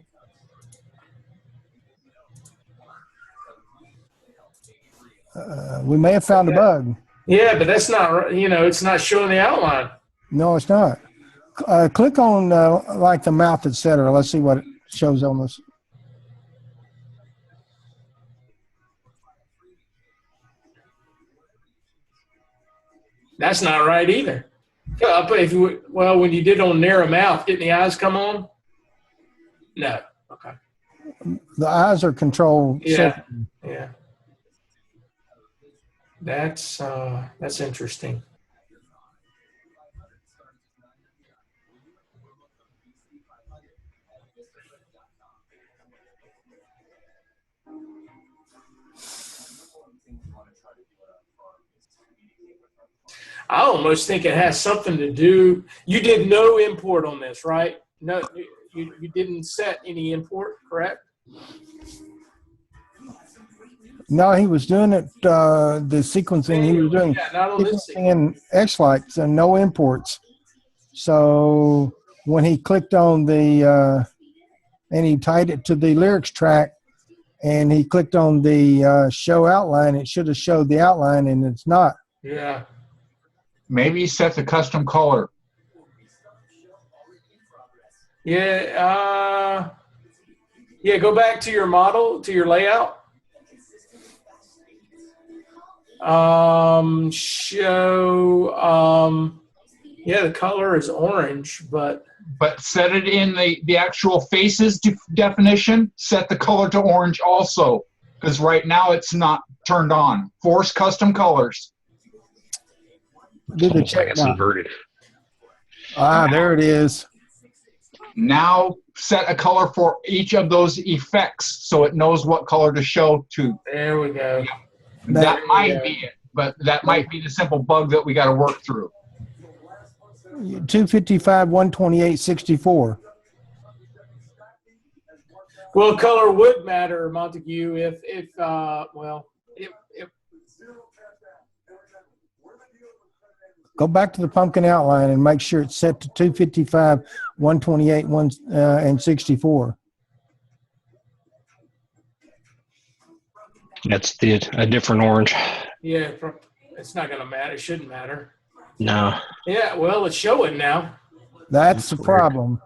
Speaker 4: We may have found a bug.
Speaker 3: Yeah, but that's not, it's not showing the outline.
Speaker 4: No, it's not. Click on like the mouth, etc. Let's see what it shows on this.
Speaker 3: That's not right either. When you did on narrow mouth, didn't the eyes come on? No. Okay.
Speaker 4: The eyes are controlled.
Speaker 3: Yeah. That's interesting. I almost think it has something to do. You did no import on this, right? No, you didn't set any import, correct?
Speaker 4: No, he was doing it, the sequencing. He was doing
Speaker 3: Yeah, not on this
Speaker 4: sequencing in X-Lights and no imports. So when he clicked on the, and he tied it to the lyrics track, and he clicked on the show outline, it should have showed the outline, and it's not.
Speaker 3: Yeah.
Speaker 9: Maybe set the custom color.
Speaker 3: Yeah. Yeah. Go back to your model, to your layout. Yeah, the color is orange, but
Speaker 9: set it in the actual faces definition. Set the color to orange also, because right now it's not turned on. Force custom colors.
Speaker 4: Do the
Speaker 6: Almost like
Speaker 4: check
Speaker 6: it's
Speaker 4: now.
Speaker 6: inverted.
Speaker 4: Ah, there it is.
Speaker 9: Now set a color for each of those effects so it knows what color to show to.
Speaker 3: there we go.
Speaker 9: That might be it, but that might be the simple bug that we got to work through.
Speaker 4: 255, 128, 64.
Speaker 3: Well, color would matter, Montague, if
Speaker 4: Go back to the pumpkin outline and make sure it's set to 255, 128, and 64.
Speaker 6: That's a different orange.
Speaker 3: yeah, it's not going to matter. It shouldn't matter.
Speaker 6: No.
Speaker 3: Yeah, well, it's showing now.
Speaker 4: That's the problem.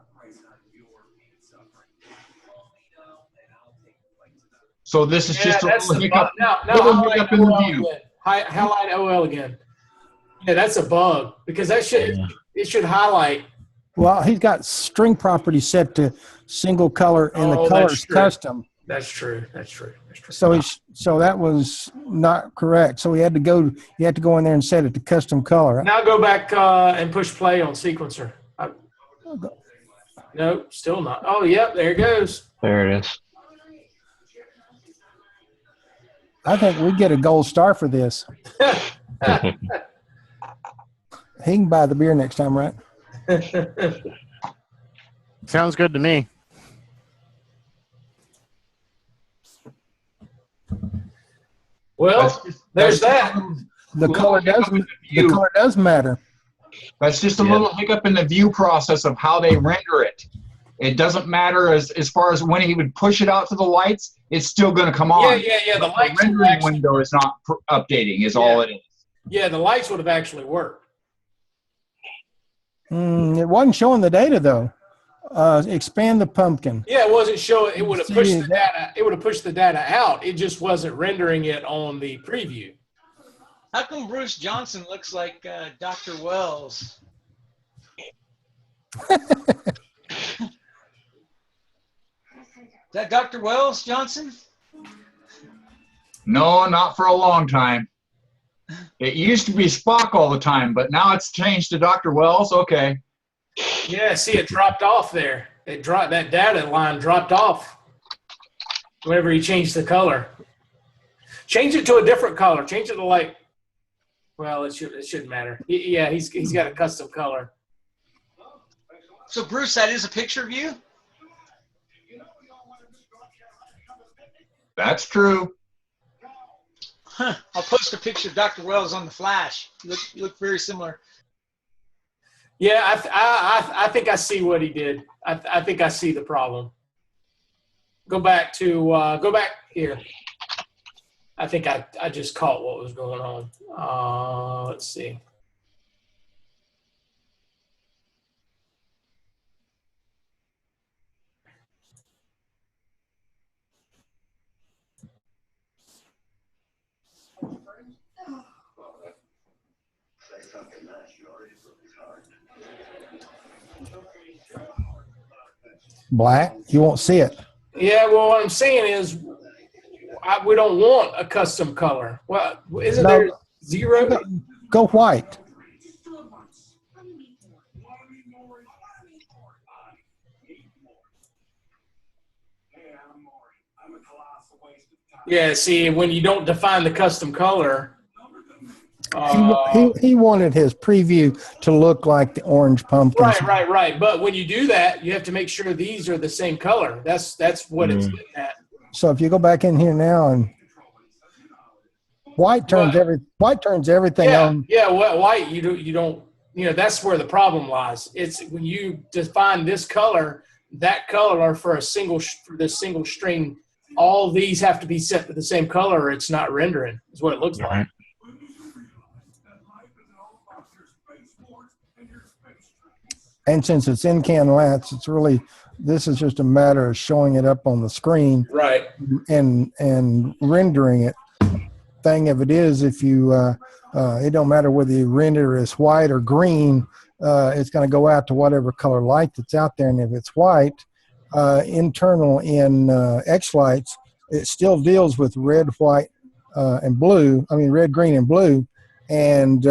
Speaker 9: So this is just a
Speaker 3: that's
Speaker 9: little
Speaker 3: the
Speaker 9: hiccup,
Speaker 3: now
Speaker 9: little hiccup in the
Speaker 3: OL
Speaker 9: view.
Speaker 3: again. Highlight OL again. Yeah, that's a bug because it should highlight.
Speaker 4: Well, he's got string property set to single color, and the
Speaker 3: Oh,
Speaker 4: color
Speaker 3: that's
Speaker 4: is
Speaker 3: true.
Speaker 4: custom.
Speaker 3: That's true.
Speaker 4: So that was not correct. So you had to go in there and set it to custom color.
Speaker 3: Now go back and push play on sequencer. No, still not. Oh, yep, there it goes.
Speaker 6: There it is.
Speaker 4: I think we get a gold star for this. He can buy the beer next time, right?
Speaker 7: Sounds good to me.
Speaker 3: Well, there's that.
Speaker 4: The color does matter.
Speaker 9: That's just a little hiccup in the view process of how they render it. It doesn't matter as far as when he would push it out to the lights, it's still going to come on.
Speaker 3: Yeah. The
Speaker 9: But
Speaker 3: lights
Speaker 9: the rendering window is not updating, is all it is.
Speaker 3: Yeah, the lights would have actually worked.
Speaker 4: It wasn't showing the data though. Expand the pumpkin.
Speaker 3: Yeah, it wasn't showing. It would have pushed
Speaker 4: See
Speaker 3: the data. It would have pushed the data out. It just wasn't rendering it on the preview.
Speaker 8: How come Bruce Johnson looks like Dr. Wells? Is that Dr. Wells Johnson?
Speaker 9: No, not for a long time. It used to be Spock all the time, but now it's changed to Dr. Wells. Okay.
Speaker 3: Yeah, see, it dropped off there. That data line dropped off whenever he changed the color. Change it to a different color. Change it to it shouldn't matter. He's got a custom color.
Speaker 8: So Bruce, that is a picture of you?
Speaker 9: That's true.
Speaker 8: Huh. I'll post a picture of Dr. Wells on the flash. You look very similar.
Speaker 3: Yeah, I think I see what he did. I think I see the problem. Go back here. I think I just caught what was going on. Let's see.
Speaker 4: Black, you won't see it.
Speaker 3: Yeah, well, what I'm saying is we don't want a custom color. Well, isn't there? Zero.
Speaker 4: Go white.
Speaker 3: Yeah, see, when you don't define the custom color,
Speaker 4: He wanted his preview to look like the orange pumpkin.
Speaker 3: right. But when you do that, you have to make sure these are the same color. That's what it's getting at.
Speaker 4: So if you go back in here now and white turns everything on.
Speaker 3: Yeah, white you don't that's where the problem lies. It's when you define this color, that color for this single string. All these have to be set to the same color, or it's not rendering. Is what it looks like.
Speaker 4: And since it's in can lats, this is just a matter of showing it up on the screen,
Speaker 3: Right?
Speaker 4: And rendering it. Thing of it is, if you it don't matter whether you render is white or green, it's going to go out to whatever color light that's out there. And if it's white, internal in X lights, it still deals with red, white, and blue. I mean, red, green, and blue. And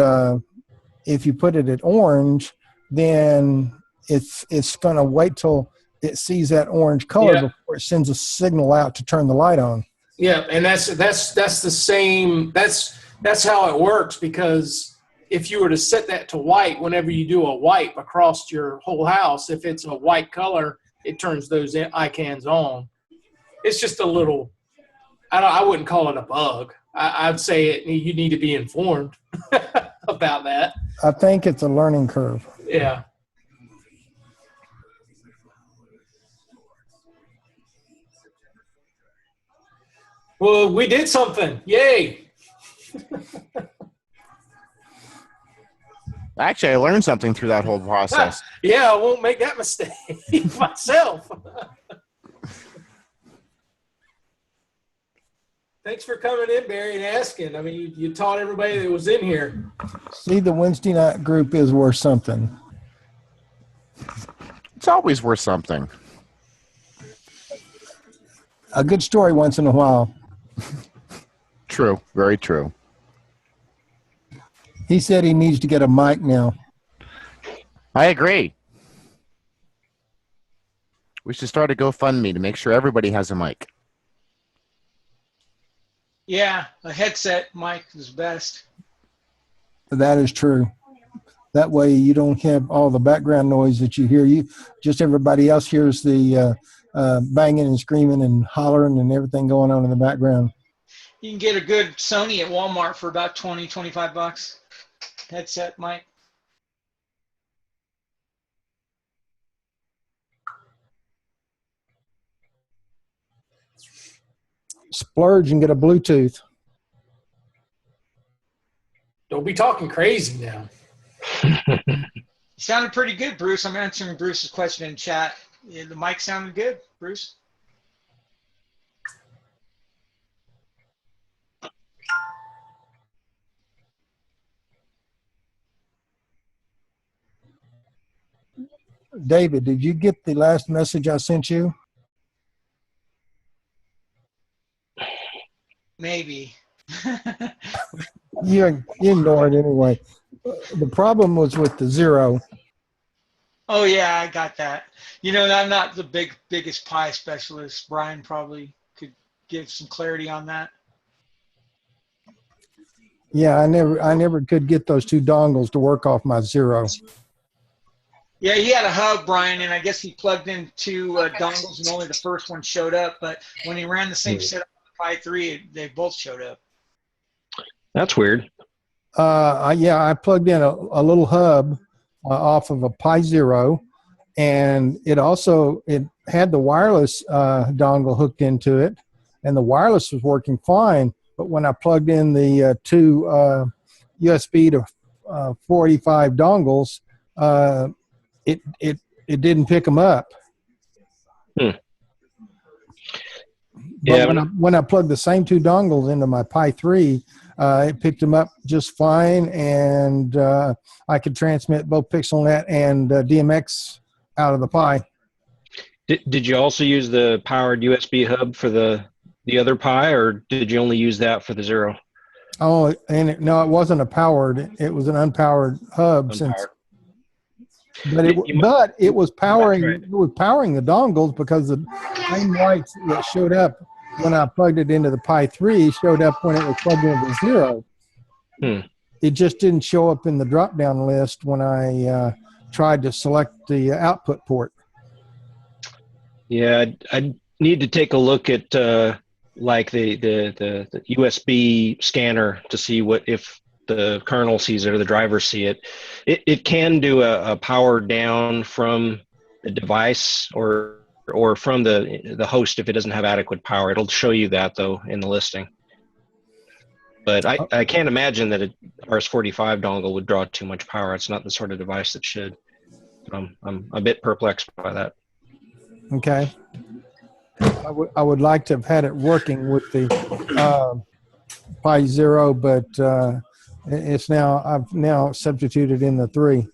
Speaker 4: if you put it at orange, then it's going to wait till it sees that orange color before it sends a signal out to turn the light on.
Speaker 3: Yeah, and that's the same. That's how it works, because if you were to set that to white, whenever you do a wipe across your whole house, if it's a white color, it turns those icons on. It's just a little. I wouldn't call it a bug. I'd say you need to be informed about that.
Speaker 4: I think it's a learning curve.
Speaker 3: Yeah. Well, we did something. Yay.
Speaker 7: Actually, I learned something through that whole process.
Speaker 3: Yeah, I won't make that mistake myself. Thanks for coming in, Barry, and asking. I mean, you taught everybody that was in here.
Speaker 4: See, the Wednesday night group is worth something.
Speaker 7: It's always worth something.
Speaker 4: A good story once in a while.
Speaker 7: True. Very true.
Speaker 4: He said he needs to get a mic now.
Speaker 7: I agree. We should start a GoFundMe to make sure everybody has a mic.
Speaker 8: Yeah, a headset mic is best.
Speaker 4: That is true. That way you don't have all the background noise that you hear. Just everybody else hears the banging and screaming and hollering and everything going on in the background.
Speaker 8: You can get a good Sony at Walmart for about $25 headset mic.
Speaker 4: Splurge and get a Bluetooth.
Speaker 3: Don't be talking crazy now.
Speaker 8: You sounded pretty good, Bruce. I'm answering Bruce's question in chat. Yeah, the mic sounded good, Bruce.
Speaker 4: David, did you get the last message I sent you?
Speaker 8: Maybe.
Speaker 4: You ignore it anyway. The problem was with the zero.
Speaker 8: Oh yeah, I got that. You know, I'm not the biggest pie specialist. Brian probably could give some clarity on that.
Speaker 4: Yeah, I never could get those two dongles to work off my zero.
Speaker 8: Yeah, he had a hub, Brian, and I guess he plugged in two dongles, and only the first one showed up. But when he ran the same setup on the Pi 3, they both showed up.
Speaker 6: That's weird.
Speaker 4: I plugged in a little hub off of a Pi Zero, and it had the wireless dongle hooked into it, and the wireless was working fine. But when I plugged in the two USB to 485 dongles, it didn't pick them up. But when I plugged the same two dongles into my Pi 3, it picked them up just fine, and I could transmit both PixelNet and DMX out of the Pi.
Speaker 6: Did you also use the powered USB hub for the other Pi, or did you only use that for the Zero?
Speaker 4: Oh, and no, it wasn't a powered. It was an unpowered hub.
Speaker 6: Unpowered.
Speaker 4: But it was powering.
Speaker 6: That's right.
Speaker 4: It was powering the dongles because the same lights that showed up when I plugged it into the Pi 3 showed up when it was plugged into 0. It just didn't show up in the drop-down list when I tried to select the output port.
Speaker 6: Yeah, I need to take a look at like the USB scanner to see what if the kernel sees it or the driver see it. It can do a power down from the device or from the host if it doesn't have adequate power. It'll show you that though in the listing. But I can't imagine that a RS-45 dongle would draw too much power. It's not the sort of device that should. I'm a bit perplexed by that.
Speaker 4: Okay. I would like to have had it working with the Pi 0, but I've now substituted in the 3.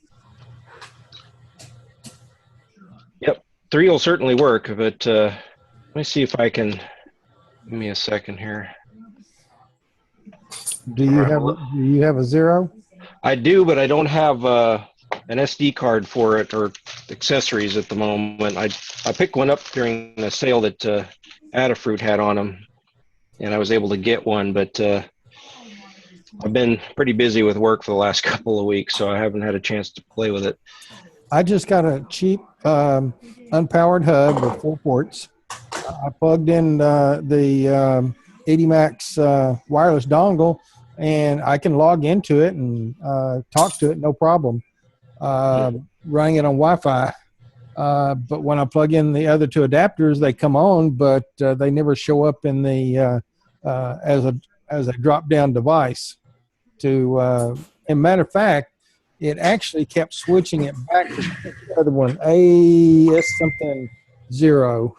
Speaker 6: Yep, 3 will certainly work, but let me see if I can. Give me a second here.
Speaker 4: Do you have a 0?
Speaker 6: I do, but I don't have an SD card for it or accessories at the moment. I picked one up during the sale that Adafruit had on them, and I was able to get one, but I've been pretty busy with work for the last couple of weeks, so I haven't had a chance to play with it.
Speaker 4: I just got a cheap unpowered hub with 4 ports. I plugged in the 80 Max wireless dongle, and I can log into it and talk to it, no problem. Running it on Wi-Fi. But when I plug in the other 2 adapters, they come on, but they never show up in the as a drop-down device. And matter of fact, it actually kept switching it back to the other one, AS something 0.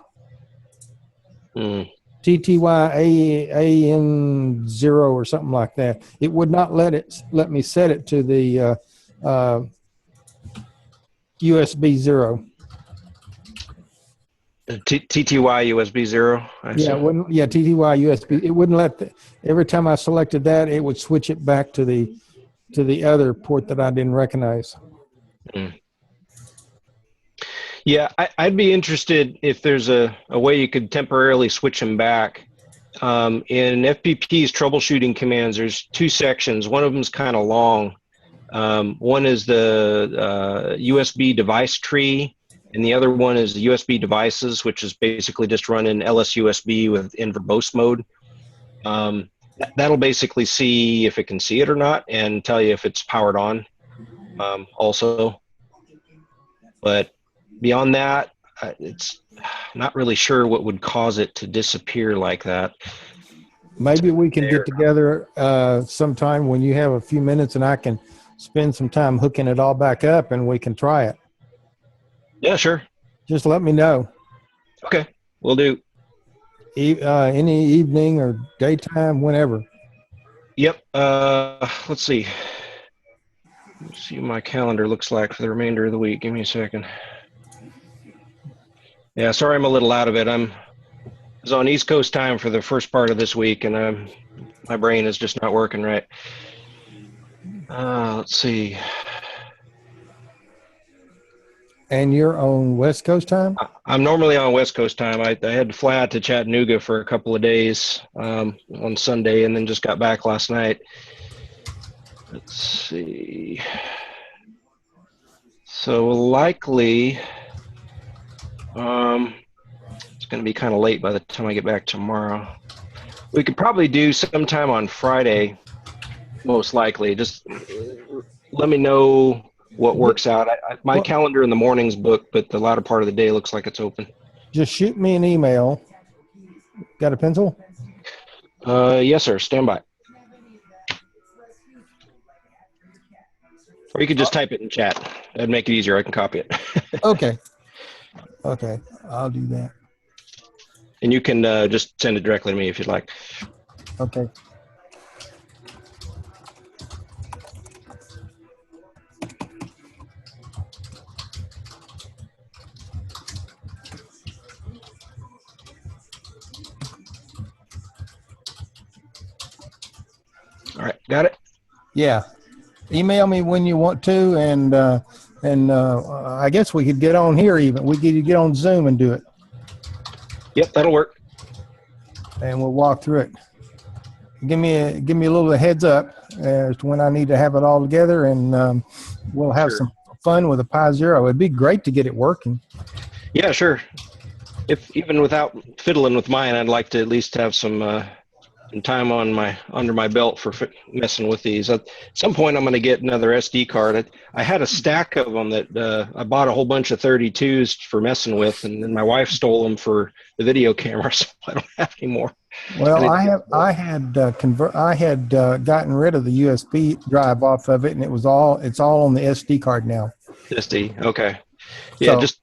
Speaker 4: TTY AN 0 or something like that. It would not let me set it to the USB 0.
Speaker 6: TTY USB 0.
Speaker 4: Yeah, TTY USB. It wouldn't let every time I selected that, it would switch it back to the other port that I didn't recognize.
Speaker 6: Yeah, I'd be interested if there's a way you could temporarily switch them back. In FPP's troubleshooting commands, there's 2 sections. One of them's kind of long. One is the USB device tree, and the other one is the USB devices, which is basically just running LSUSB in verbose mode. That'll basically see if it can see it or not and tell you if it's powered on also. But beyond that, it's not really sure what would cause it to disappear like that.
Speaker 4: Maybe we can get together sometime when you have a few minutes and I can spend some time hooking it all back up and we can try it.
Speaker 6: Yeah, sure.
Speaker 4: Just let me know.
Speaker 6: Okay, will do.
Speaker 4: Any evening or daytime, whenever.
Speaker 6: Yep. Let's see. Let's see what my calendar looks like for the remainder of the week. Give me a second. Yeah, sorry I'm a little out of it. I was on East Coast time for the first part of this week, and my brain is just not working right. Let's see.
Speaker 4: And you're on West Coast time?
Speaker 6: I'm normally on West Coast time. I had to fly out to Chattanooga for a couple of days on Sunday, and then just got back last night. Let's see. So likely, it's going to be kind of late by the time I get back tomorrow. We could probably do sometime on Friday, most likely. Just let me know what works out. My calendar in the morning's booked, but the latter part of the day looks like it's open.
Speaker 4: Just shoot me an email. Got a pencil?
Speaker 6: Yes, sir. Stand by. Or you could just type it in chat. That'd make it easier. I can copy it.
Speaker 4: Okay. Okay. I'll do that.
Speaker 6: And you can just send it directly to me if you'd like.
Speaker 4: Okay.
Speaker 6: All Got it?
Speaker 4: Yeah. Email me when you want to, and I guess we could get on here even. We could get on Zoom and do it,
Speaker 6: Yep, that'll work.
Speaker 4: and we'll walk through it. Give me a little heads up as to when I need to have it all together, and we'll have
Speaker 6: Sure.
Speaker 4: some fun with a Pi Zero. It'd be great to get it working.
Speaker 6: Yeah, sure. If even without fiddling with mine, I'd like to at least have some time under my belt for messing with these. At some point, I'm going to get another SD card. I had a stack of them that I bought a whole bunch of 32s for messing with, and then my wife stole them for the video camera, so I don't have any more.
Speaker 4: Well, I had gotten rid of the USB drive off of it, and it's all on the SD card now.
Speaker 6: SD, okay. Yeah,
Speaker 4: So,
Speaker 6: just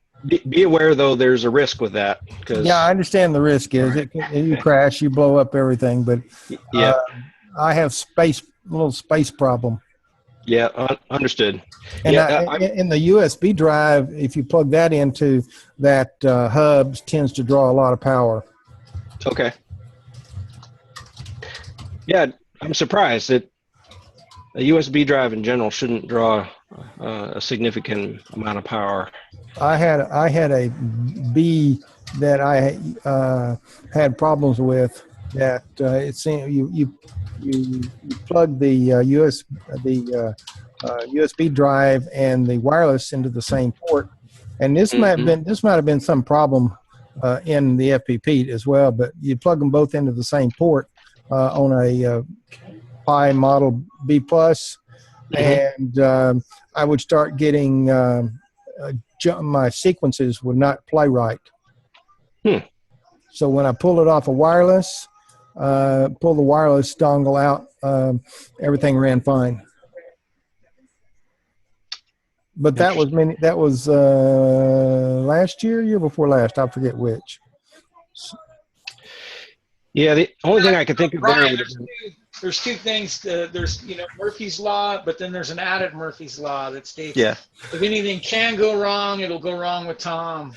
Speaker 6: be aware though. There's a risk with that.
Speaker 4: yeah, I understand the risk is you crash, you blow up everything, but
Speaker 6: yeah,
Speaker 4: I have a little space problem.
Speaker 6: yeah, understood.
Speaker 4: And
Speaker 6: Yeah,
Speaker 4: in the USB drive, if you plug that into that hub, tends to draw a lot of power.
Speaker 6: okay. Yeah, I'm surprised that a USB drive in general shouldn't draw a significant amount of power.
Speaker 4: I had a B that I had problems with. That it seemed you plug the USB drive and the wireless into the same port, and this might have been some problem in the FPP as well. But you plug them both into the same port on a Pi Model B Plus, and I would start getting my sequences would not play right. So when I pull it off a wireless, pull the wireless dongle out, everything ran fine. But that was last year before last. I forget which.
Speaker 6: Yeah, the only thing I could think of
Speaker 8: Brian,
Speaker 6: there.
Speaker 8: there's two things. There's Murphy's Law, but then there's an added Murphy's Law that states if anything can go wrong, it'll go wrong with Tom.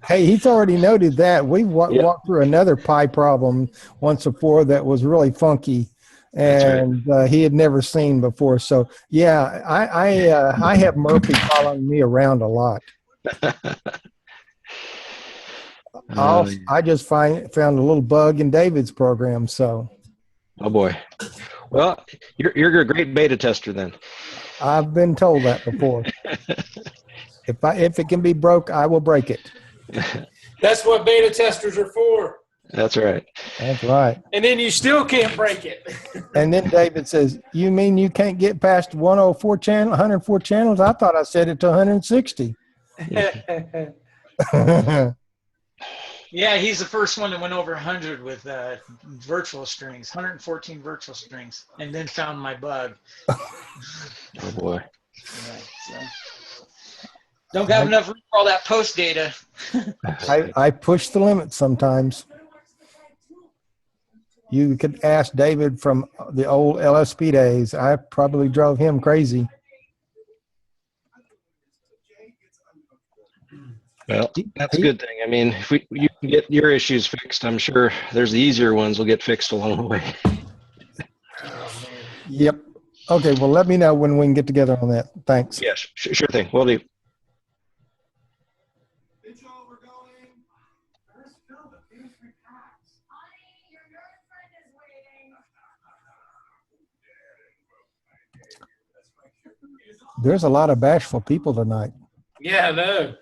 Speaker 4: Hey, he's already noted that. We walked through another Pi problem once before that was really funky, and he had never seen before. So yeah, I have Murphy following me around a lot. I just found a little bug in David's program. So,
Speaker 6: oh boy, well, you're a great beta tester then.
Speaker 4: I've been told that before. If it can be broke, I will break it.
Speaker 3: That's what beta testers are for.
Speaker 6: That's right.
Speaker 4: That's right.
Speaker 3: And then you still can't break it.
Speaker 4: And then David says, "You mean you can't get past 104 channels? I thought I set it to 160."
Speaker 8: Yeah, he's the first one that went over 100 with virtual strings, 114 virtual strings, and then found my bug.
Speaker 6: Oh boy.
Speaker 8: Yeah, so. Don't have enough room for all that post data.
Speaker 4: I push the limit sometimes. You could ask David from the old LSP days. I probably drove him crazy.
Speaker 6: Well, that's a good thing. I mean, if you can get your issues fixed, I'm sure there's the easier ones will get fixed along the way.
Speaker 4: Yep. Okay, well, let me know when we can get together on that. Thanks.
Speaker 6: Yes, sure thing. Will do.
Speaker 4: There's a lot of bashful people tonight.
Speaker 3: Yeah, I know.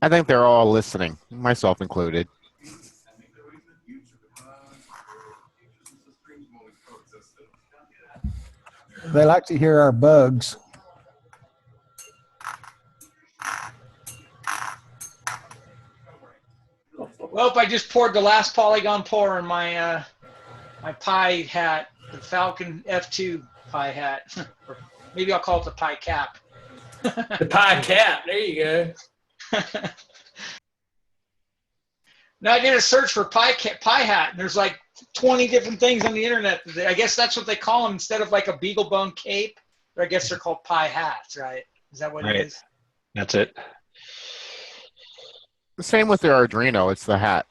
Speaker 7: I think they're all listening, myself included.
Speaker 4: They like to hear our bugs.
Speaker 8: Well, I just poured the last polygon pour in my my Pi hat, the Falcon F2 Pi hat. Or maybe I'll call it the Pi cap.
Speaker 3: The Pi cap. There you go.
Speaker 8: Now I did a search for Pi hat, and there's like 20 different things on the internet. I guess that's what they call them instead of like a beagle bone cape. Or I guess they're called Pi hats, right? Is that what it is?
Speaker 6: That's it.
Speaker 7: The same with their Arduino. It's the hat.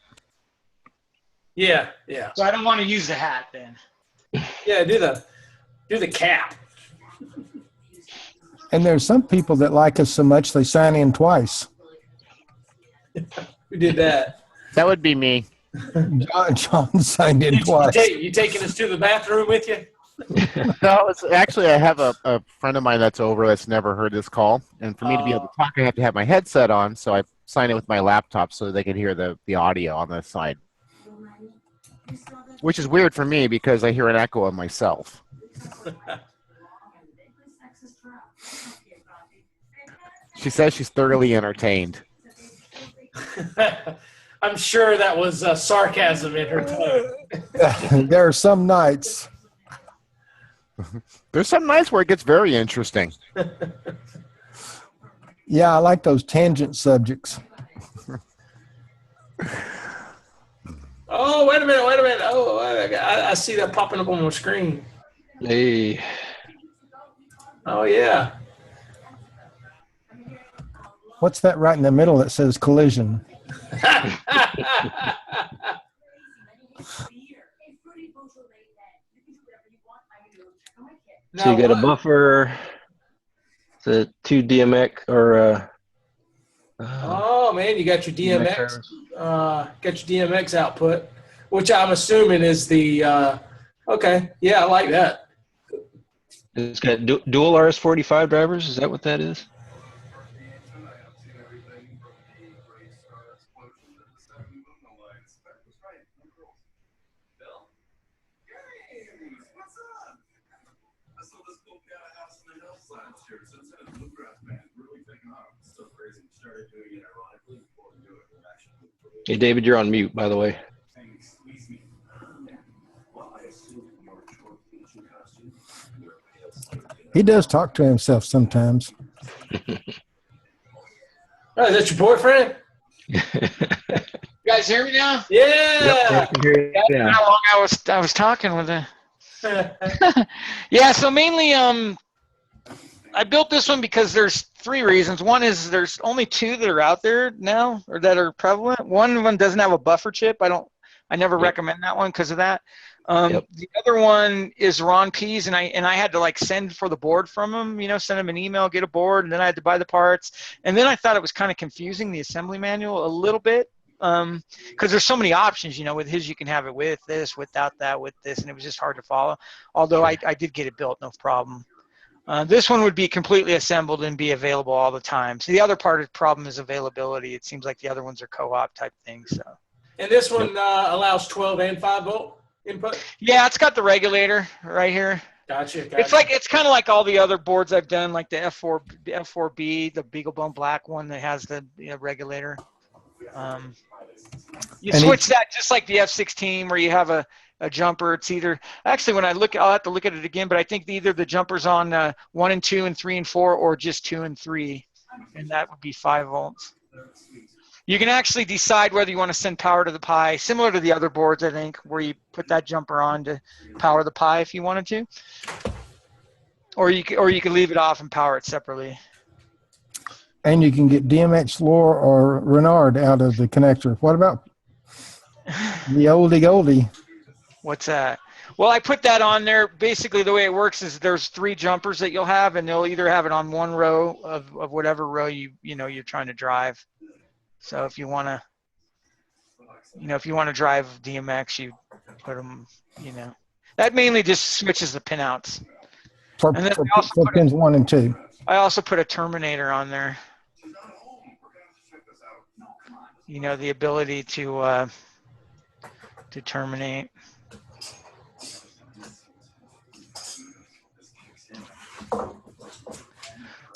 Speaker 3: Yeah, yeah.
Speaker 8: So I don't want to use the hat then.
Speaker 3: Yeah, do the cap.
Speaker 4: And there's some people that like us so much they sign in twice.
Speaker 3: Who did that?
Speaker 7: That would be me.
Speaker 4: John signed in twice.
Speaker 3: You taking us to the bathroom with you?
Speaker 7: No, it's actually I have a friend of mine that's over that's never heard this call, and for me to be able to talk, I have to have my headset on. So I sign it with my laptop so they can hear the audio on the side, which is weird for me because I hear an echo of myself. She says she's thoroughly entertained.
Speaker 3: I'm sure that was sarcasm in her tone.
Speaker 4: There are some nights.
Speaker 7: There's some nights where it gets very interesting.
Speaker 4: Yeah, I like those tangent subjects.
Speaker 3: Oh, wait a minute. Oh, I see that popping up on my screen.
Speaker 6: Hey.
Speaker 3: Oh, yeah.
Speaker 4: What's that right in the middle that says collision?
Speaker 6: So you got a buffer, the 2 DMX or
Speaker 3: oh man, you got your DMX, output, which I'm assuming is the okay. Yeah, I like that.
Speaker 6: it's got dual RS-45 drivers. Is that what that is? Hey, David, you're on mute, by the way.
Speaker 4: He does talk to himself sometimes.
Speaker 3: Oh, is that your boyfriend?
Speaker 8: You guys hear me now?
Speaker 3: Yeah.
Speaker 6: I can hear you.
Speaker 8: I don't know how long I was talking with her. Yeah, so mainly I built this one because there's 3 reasons. One is there's only 2 that are out there now or that are prevalent. One of them doesn't have a buffer chip. I never recommend that one because of that. The other one is Ron P's, and I had to like send for the board from him, send him an email, get a board, and then I had to buy the parts. And then I thought it was kind of confusing, the assembly manual a little bit, because there's so many options, with his you can have it with this, without that, with this, and it was just hard to follow. Although I did get it built, no problem. This one would be completely assembled and be available all the time. So the other part of the problem is availability. It seems like the other ones are co-op type things. So.
Speaker 3: And this one allows 12 and 5 volt input?
Speaker 8: Yeah, it's got the regulator right here.
Speaker 3: Gotcha.
Speaker 8: It's kind of like all the other boards I've done, like the F4B, the BeagleBone Black one that has the regulator. You switch that just like the F16 where you have a jumper. It's either actually when I'll have to look at it again, but I think either the jumper's on 1 and 2 and 3 and 4 or just 2 and 3, and that would be 5 volts. You can actually decide whether you want to send power to the Pi, similar to the other boards, I think, where you put that jumper on to power the Pi if you wanted to, or you could leave it off and power it separately.
Speaker 4: And you can get DMX Lore or Renard out of the connector. What about the oldie?
Speaker 8: What's that? Well, I put that on there. Basically, the way it works is there's 3 jumpers that you'll have, and they'll either have it on one row of whatever row you're trying to drive. So if you want to, drive DMX, you put them, that mainly just switches the pinouts.
Speaker 4: For pins 1 and 2.
Speaker 8: I also put a terminator on there. The ability to terminate.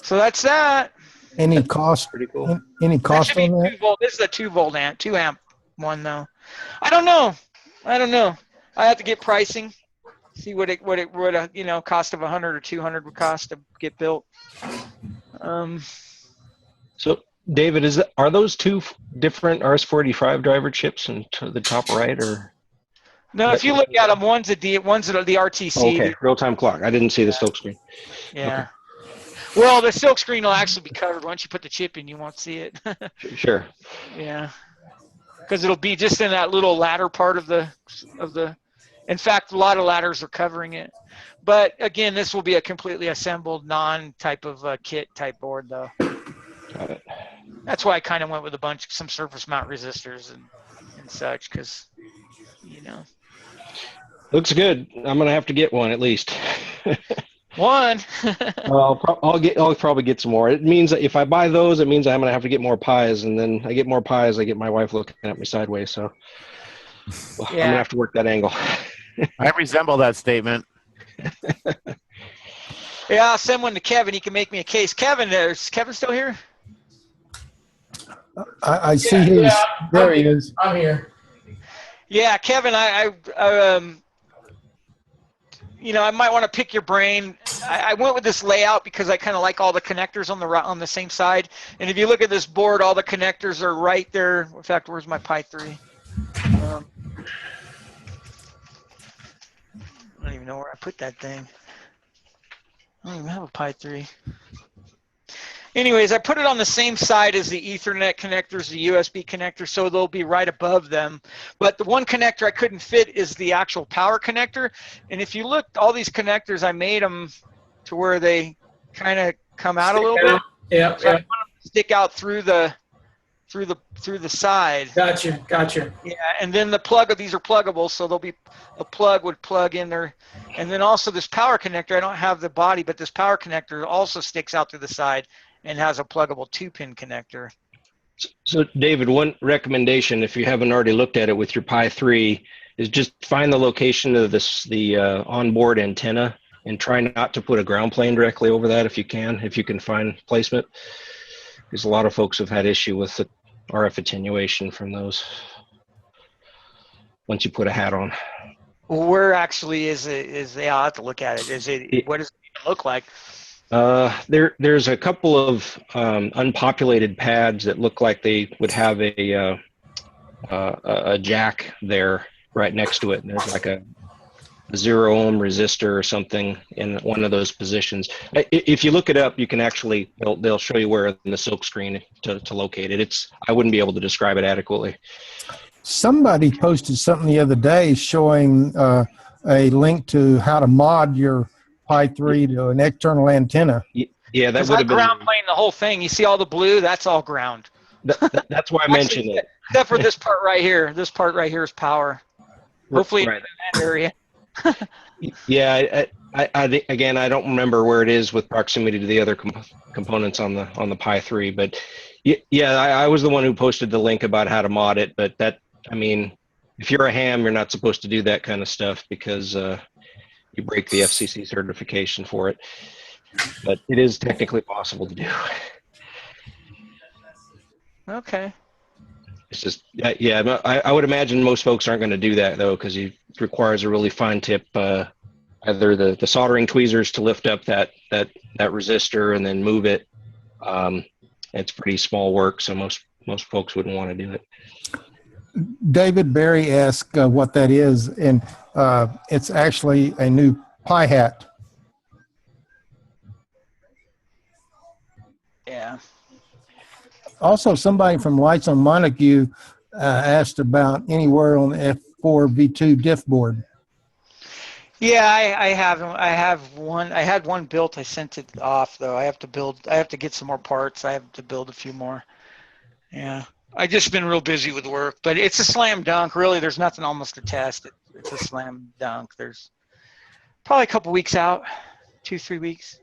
Speaker 8: So that's that.
Speaker 4: Any cost?
Speaker 6: Pretty cool.
Speaker 4: Any cost on that?
Speaker 8: 2 volt. This is a 2 volt amp, 2 amp one though. I don't know. I have to get pricing. See what a cost of 100 or 200 would cost to get built.
Speaker 6: So David, are those 2 different RS-45 driver chips in the top right, or?
Speaker 8: No, if you look at them, one's the RTC.
Speaker 6: Okay, real-time clock. I didn't see the silk screen.
Speaker 8: Yeah. Okay. Well, the silk screen will actually be covered. Once you put the chip in, you won't see it.
Speaker 6: Sure.
Speaker 8: Yeah. because it'll be just in that little ladder part of the. In fact, a lot of ladders are covering it. But again, this will be a completely assembled, non-type of kit type board, though.
Speaker 6: Got it.
Speaker 8: That's why I kind of went with some surface mount resistors and such, because, you know.
Speaker 6: Looks good. I'm gonna have to get one at least.
Speaker 8: One.
Speaker 6: I'll probably get some more. It means that if I buy those, it means I'm gonna have to get more pies, and then I get more pies, I get my wife looking at me sideways. So I'm gonna have to work that angle.
Speaker 7: I resemble that statement.
Speaker 8: Yeah, I'll send one to Kevin. He can make me a case. Kevin, is Kevin still here?
Speaker 4: I see his. There he is.
Speaker 3: I'm here.
Speaker 8: Yeah, Kevin, I might want to pick your brain. I went with this layout because I kind of like all the connectors on the same side. And if you look at this board, all the connectors are right there. In fact, where's my Pi 3? I don't even know where I put that thing. I don't even have a Pi 3. Anyways, I put it on the same side as the Ethernet connectors, the USB connector, so they'll be right above them. But the one connector I couldn't fit is the actual power connector. And if you look, all these connectors, I made them to where they kind of come out a little bit.
Speaker 3: Yeah,
Speaker 8: So I want them to stick out through the side.
Speaker 3: Gotcha.
Speaker 8: Yeah, and then these are pluggable, so there'll be a plug would plug in there. And then also this power connector, I don't have the body, but this power connector also sticks out through the side and has a pluggable 2-pin connector.
Speaker 6: So David, one recommendation, if you haven't already looked at it with your Pi 3, is just find the location of the onboard antenna and try not to put a ground plane directly over that if you can find placement. Because a lot of folks have had issue with the RF attenuation from those once you put a hat on.
Speaker 8: Where actually is it? I'll have to look at it. What does it look like?
Speaker 6: There's a couple of unpopulated pads that look like they would have a jack there right next to it. And there's like a 0 ohm resistor or something in one of those positions. If you look it up, you can actually, they'll show you where in the silk screen to locate it. I wouldn't be able to describe it adequately.
Speaker 4: Somebody posted something the other day showing a link to how to mod your Pi 3 to an external antenna.
Speaker 6: Yeah, that would have been
Speaker 8: ground plane the whole thing. You see all the blue? That's all ground.
Speaker 6: That's why I mentioned it.
Speaker 8: Except for this part right here. This part right here is power. Hopefully
Speaker 6: right.
Speaker 8: in that area.
Speaker 6: Yeah, again, I don't remember where it is with proximity to the other components on the Pi 3, but yeah, I was the one who posted the link about how to mod it. But if you're a ham, you're not supposed to do that kind of stuff because you break the FCC certification for it. But it is technically possible to do.
Speaker 8: Okay.
Speaker 6: It's just, yeah, I would imagine most folks aren't going to do that, though, because it requires a really fine tip, either the soldering tweezers to lift up that resistor and then move it. It's pretty small work, so most folks wouldn't want to do it.
Speaker 4: David Berry asked what that is, and it's actually a new Pi hat.
Speaker 8: Yeah.
Speaker 4: Also, somebody from Lights on Montague asked about anywhere on the F4 V2 diff board.
Speaker 8: Yeah, I have one. I had one built. I sent it off though. I have to get some more parts. I have to build a few more. Yeah. I just been real busy with work, but it's a slam dunk. Really, there's nothing almost to test. It's a slam dunk. There's probably a couple weeks out, 2-3 weeks.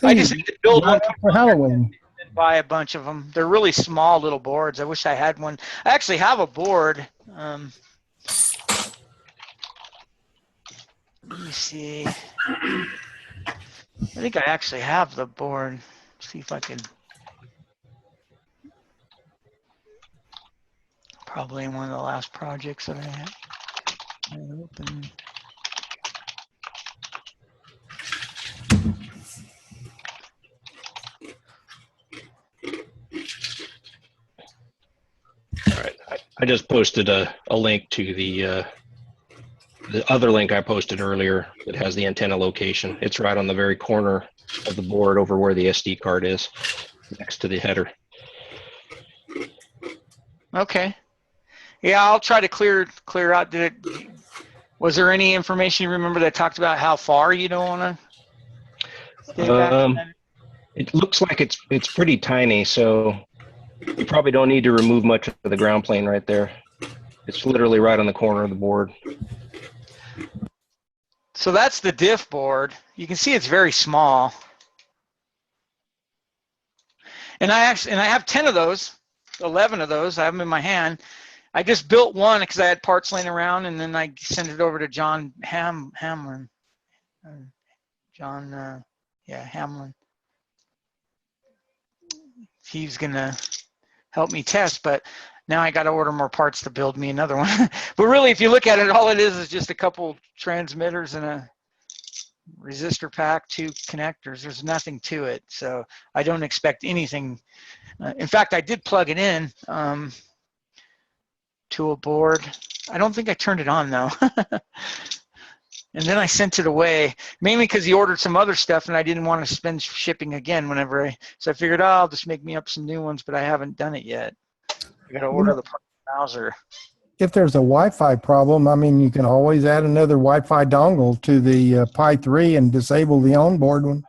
Speaker 8: I just need to build one
Speaker 4: for Halloween.
Speaker 8: And buy a bunch of them. They're really small little boards. I wish I had one. I actually have a board. Let me see. I think I actually have the board. See if I can. Probably in one of the last projects that I had. Open.
Speaker 6: All right, I just posted a link to the other link I posted earlier that has the antenna location. It's right on the very corner of the board over where the SD card is, next to the header.
Speaker 8: Okay. Yeah, I'll try to clear out. Was there any information you remember that talked about how far you don't want to stay back from that?
Speaker 6: It looks like it's pretty tiny, so you probably don't need to remove much of the ground plane right there. It's literally right on the corner of the board.
Speaker 8: So that's the diff board. You can see it's very small. And I have 10 of those, 11 of those. I have them in my hand. I just built one because I had parts laying around, and then I sent it over to John Hamlin. Hamlin. He's gonna help me test, but now I got to order more parts to build me another one. But really, if you look at it, all it is just a couple transmitters and a resistor pack, 2 connectors. There's nothing to it, so I don't expect anything. In fact, I did plug it in to a board. I don't think I turned it on though. And then I sent it away, mainly because he ordered some other stuff and I didn't want to spend shipping again so I figured, I'll just make me up some new ones, but I haven't done it yet. I got to order the browser.
Speaker 4: If there's a Wi-Fi problem, I mean, you can always add another Wi-Fi dongle to the Pi 3 and disable the onboard one.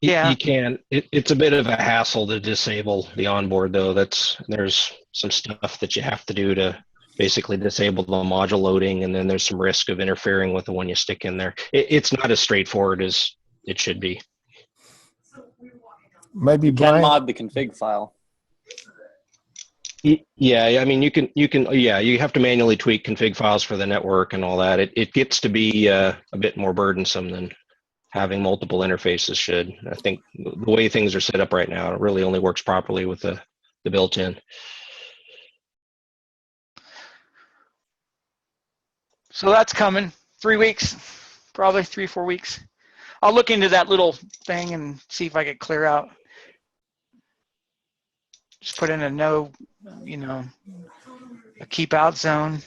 Speaker 8: Yeah.
Speaker 6: You can. It's a bit of a hassle to disable the onboard, though. There's some stuff that you have to do to basically disable the module loading, and then there's some risk of interfering with the one you stick in there. It's not as straightforward as it should be.
Speaker 4: Maybe
Speaker 10: you can mod the config file.
Speaker 6: Yeah, I mean, you have to manually tweak config files for the network and all that. It gets to be a bit more burdensome than having multiple interfaces should. I think the way things are set up right now, it really only works properly with the built-in.
Speaker 8: So that's coming. 3 weeks, probably 3-4 weeks. I'll look into that little thing and see if I could clear out. Just put in a keep out zone.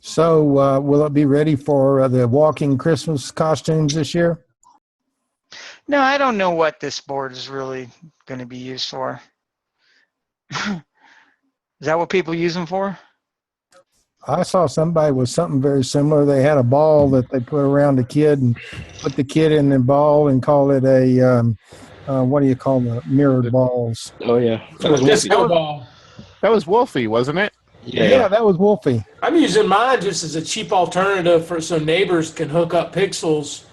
Speaker 4: So will it be ready for the walking Christmas costumes this year?
Speaker 8: No, I don't know what this board is really going to be used for. Is that what people use them for?
Speaker 4: I saw somebody with something very similar. They had a ball that they put around a kid and put the kid in the ball and call it a, what do you call the mirrored balls?
Speaker 6: Oh, yeah.
Speaker 3: That was disco ball.
Speaker 7: That was Wolfie, wasn't it?
Speaker 4: Yeah, that was Wolfie.
Speaker 3: I'm using mine just as a cheap alternative so neighbors can hook up pixels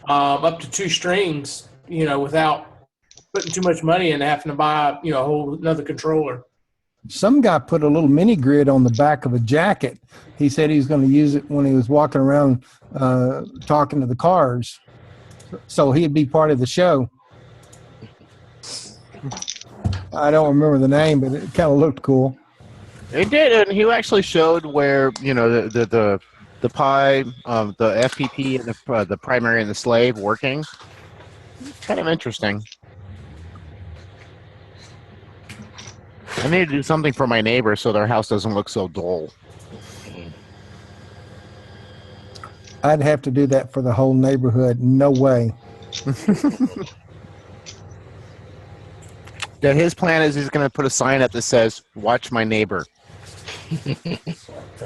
Speaker 3: up to 2 strings, without putting too much money and having to buy, a whole another controller.
Speaker 4: Some guy put a little mini grid on the back of a jacket. He said he was going to use it when he was walking around talking to the cars. So he'd be part of the show. I don't remember the name, but it kind of looked cool.
Speaker 7: It did, and he actually showed where the Pi, the FPP, and the primary and the slave working. Kind of interesting. I need to do something for my neighbor so their house doesn't look so dull.
Speaker 4: I'd have to do that for the whole neighborhood. No way.
Speaker 7: Yeah, his plan is he's going to put a sign up that says, "Watch my neighbor."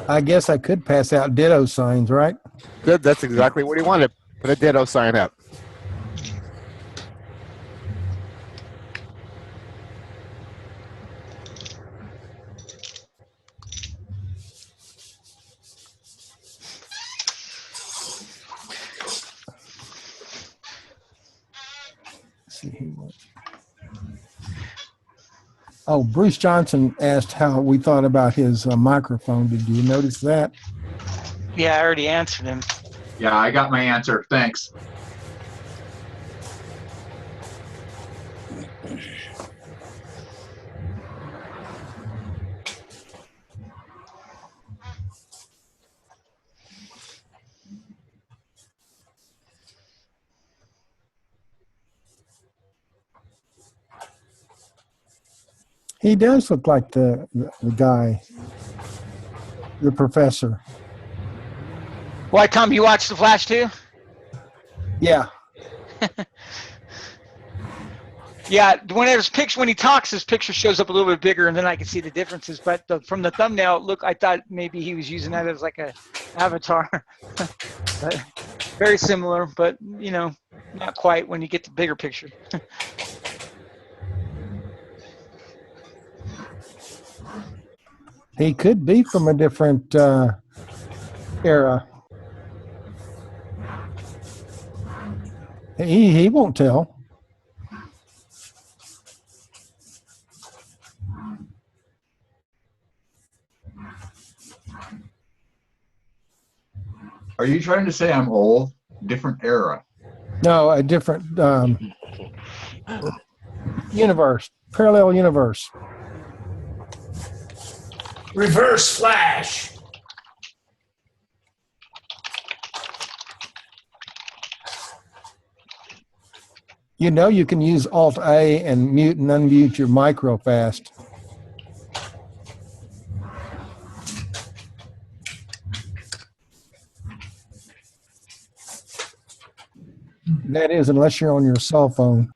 Speaker 4: I guess I could pass out ditto signs, right?
Speaker 7: Good, that's exactly what he wanted. Put a ditto sign up.
Speaker 4: Oh, Bruce Johnson asked how we thought about his microphone. Did you notice that?
Speaker 8: Yeah, I already answered him.
Speaker 9: Yeah, I got my answer. Thanks.
Speaker 4: He does look like the guy, the professor.
Speaker 8: Why, Tom, you watched The Flash too?
Speaker 4: Yeah.
Speaker 8: Yeah, when he talks, his picture shows up a little bit bigger, and then I can see the differences. But from the thumbnail, I thought maybe he was using that as like a avatar. But very similar, but not quite when you get the bigger picture.
Speaker 4: He could be from a different era. He won't tell.
Speaker 9: Are you trying to say I'm old? Different era.
Speaker 4: No, a different universe, parallel universe.
Speaker 3: Reverse Flash.
Speaker 4: You know you can use Alt A and mute and unmute your mic real fast. That is, unless you're on your cell phone.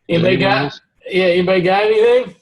Speaker 3: Anybody got anything?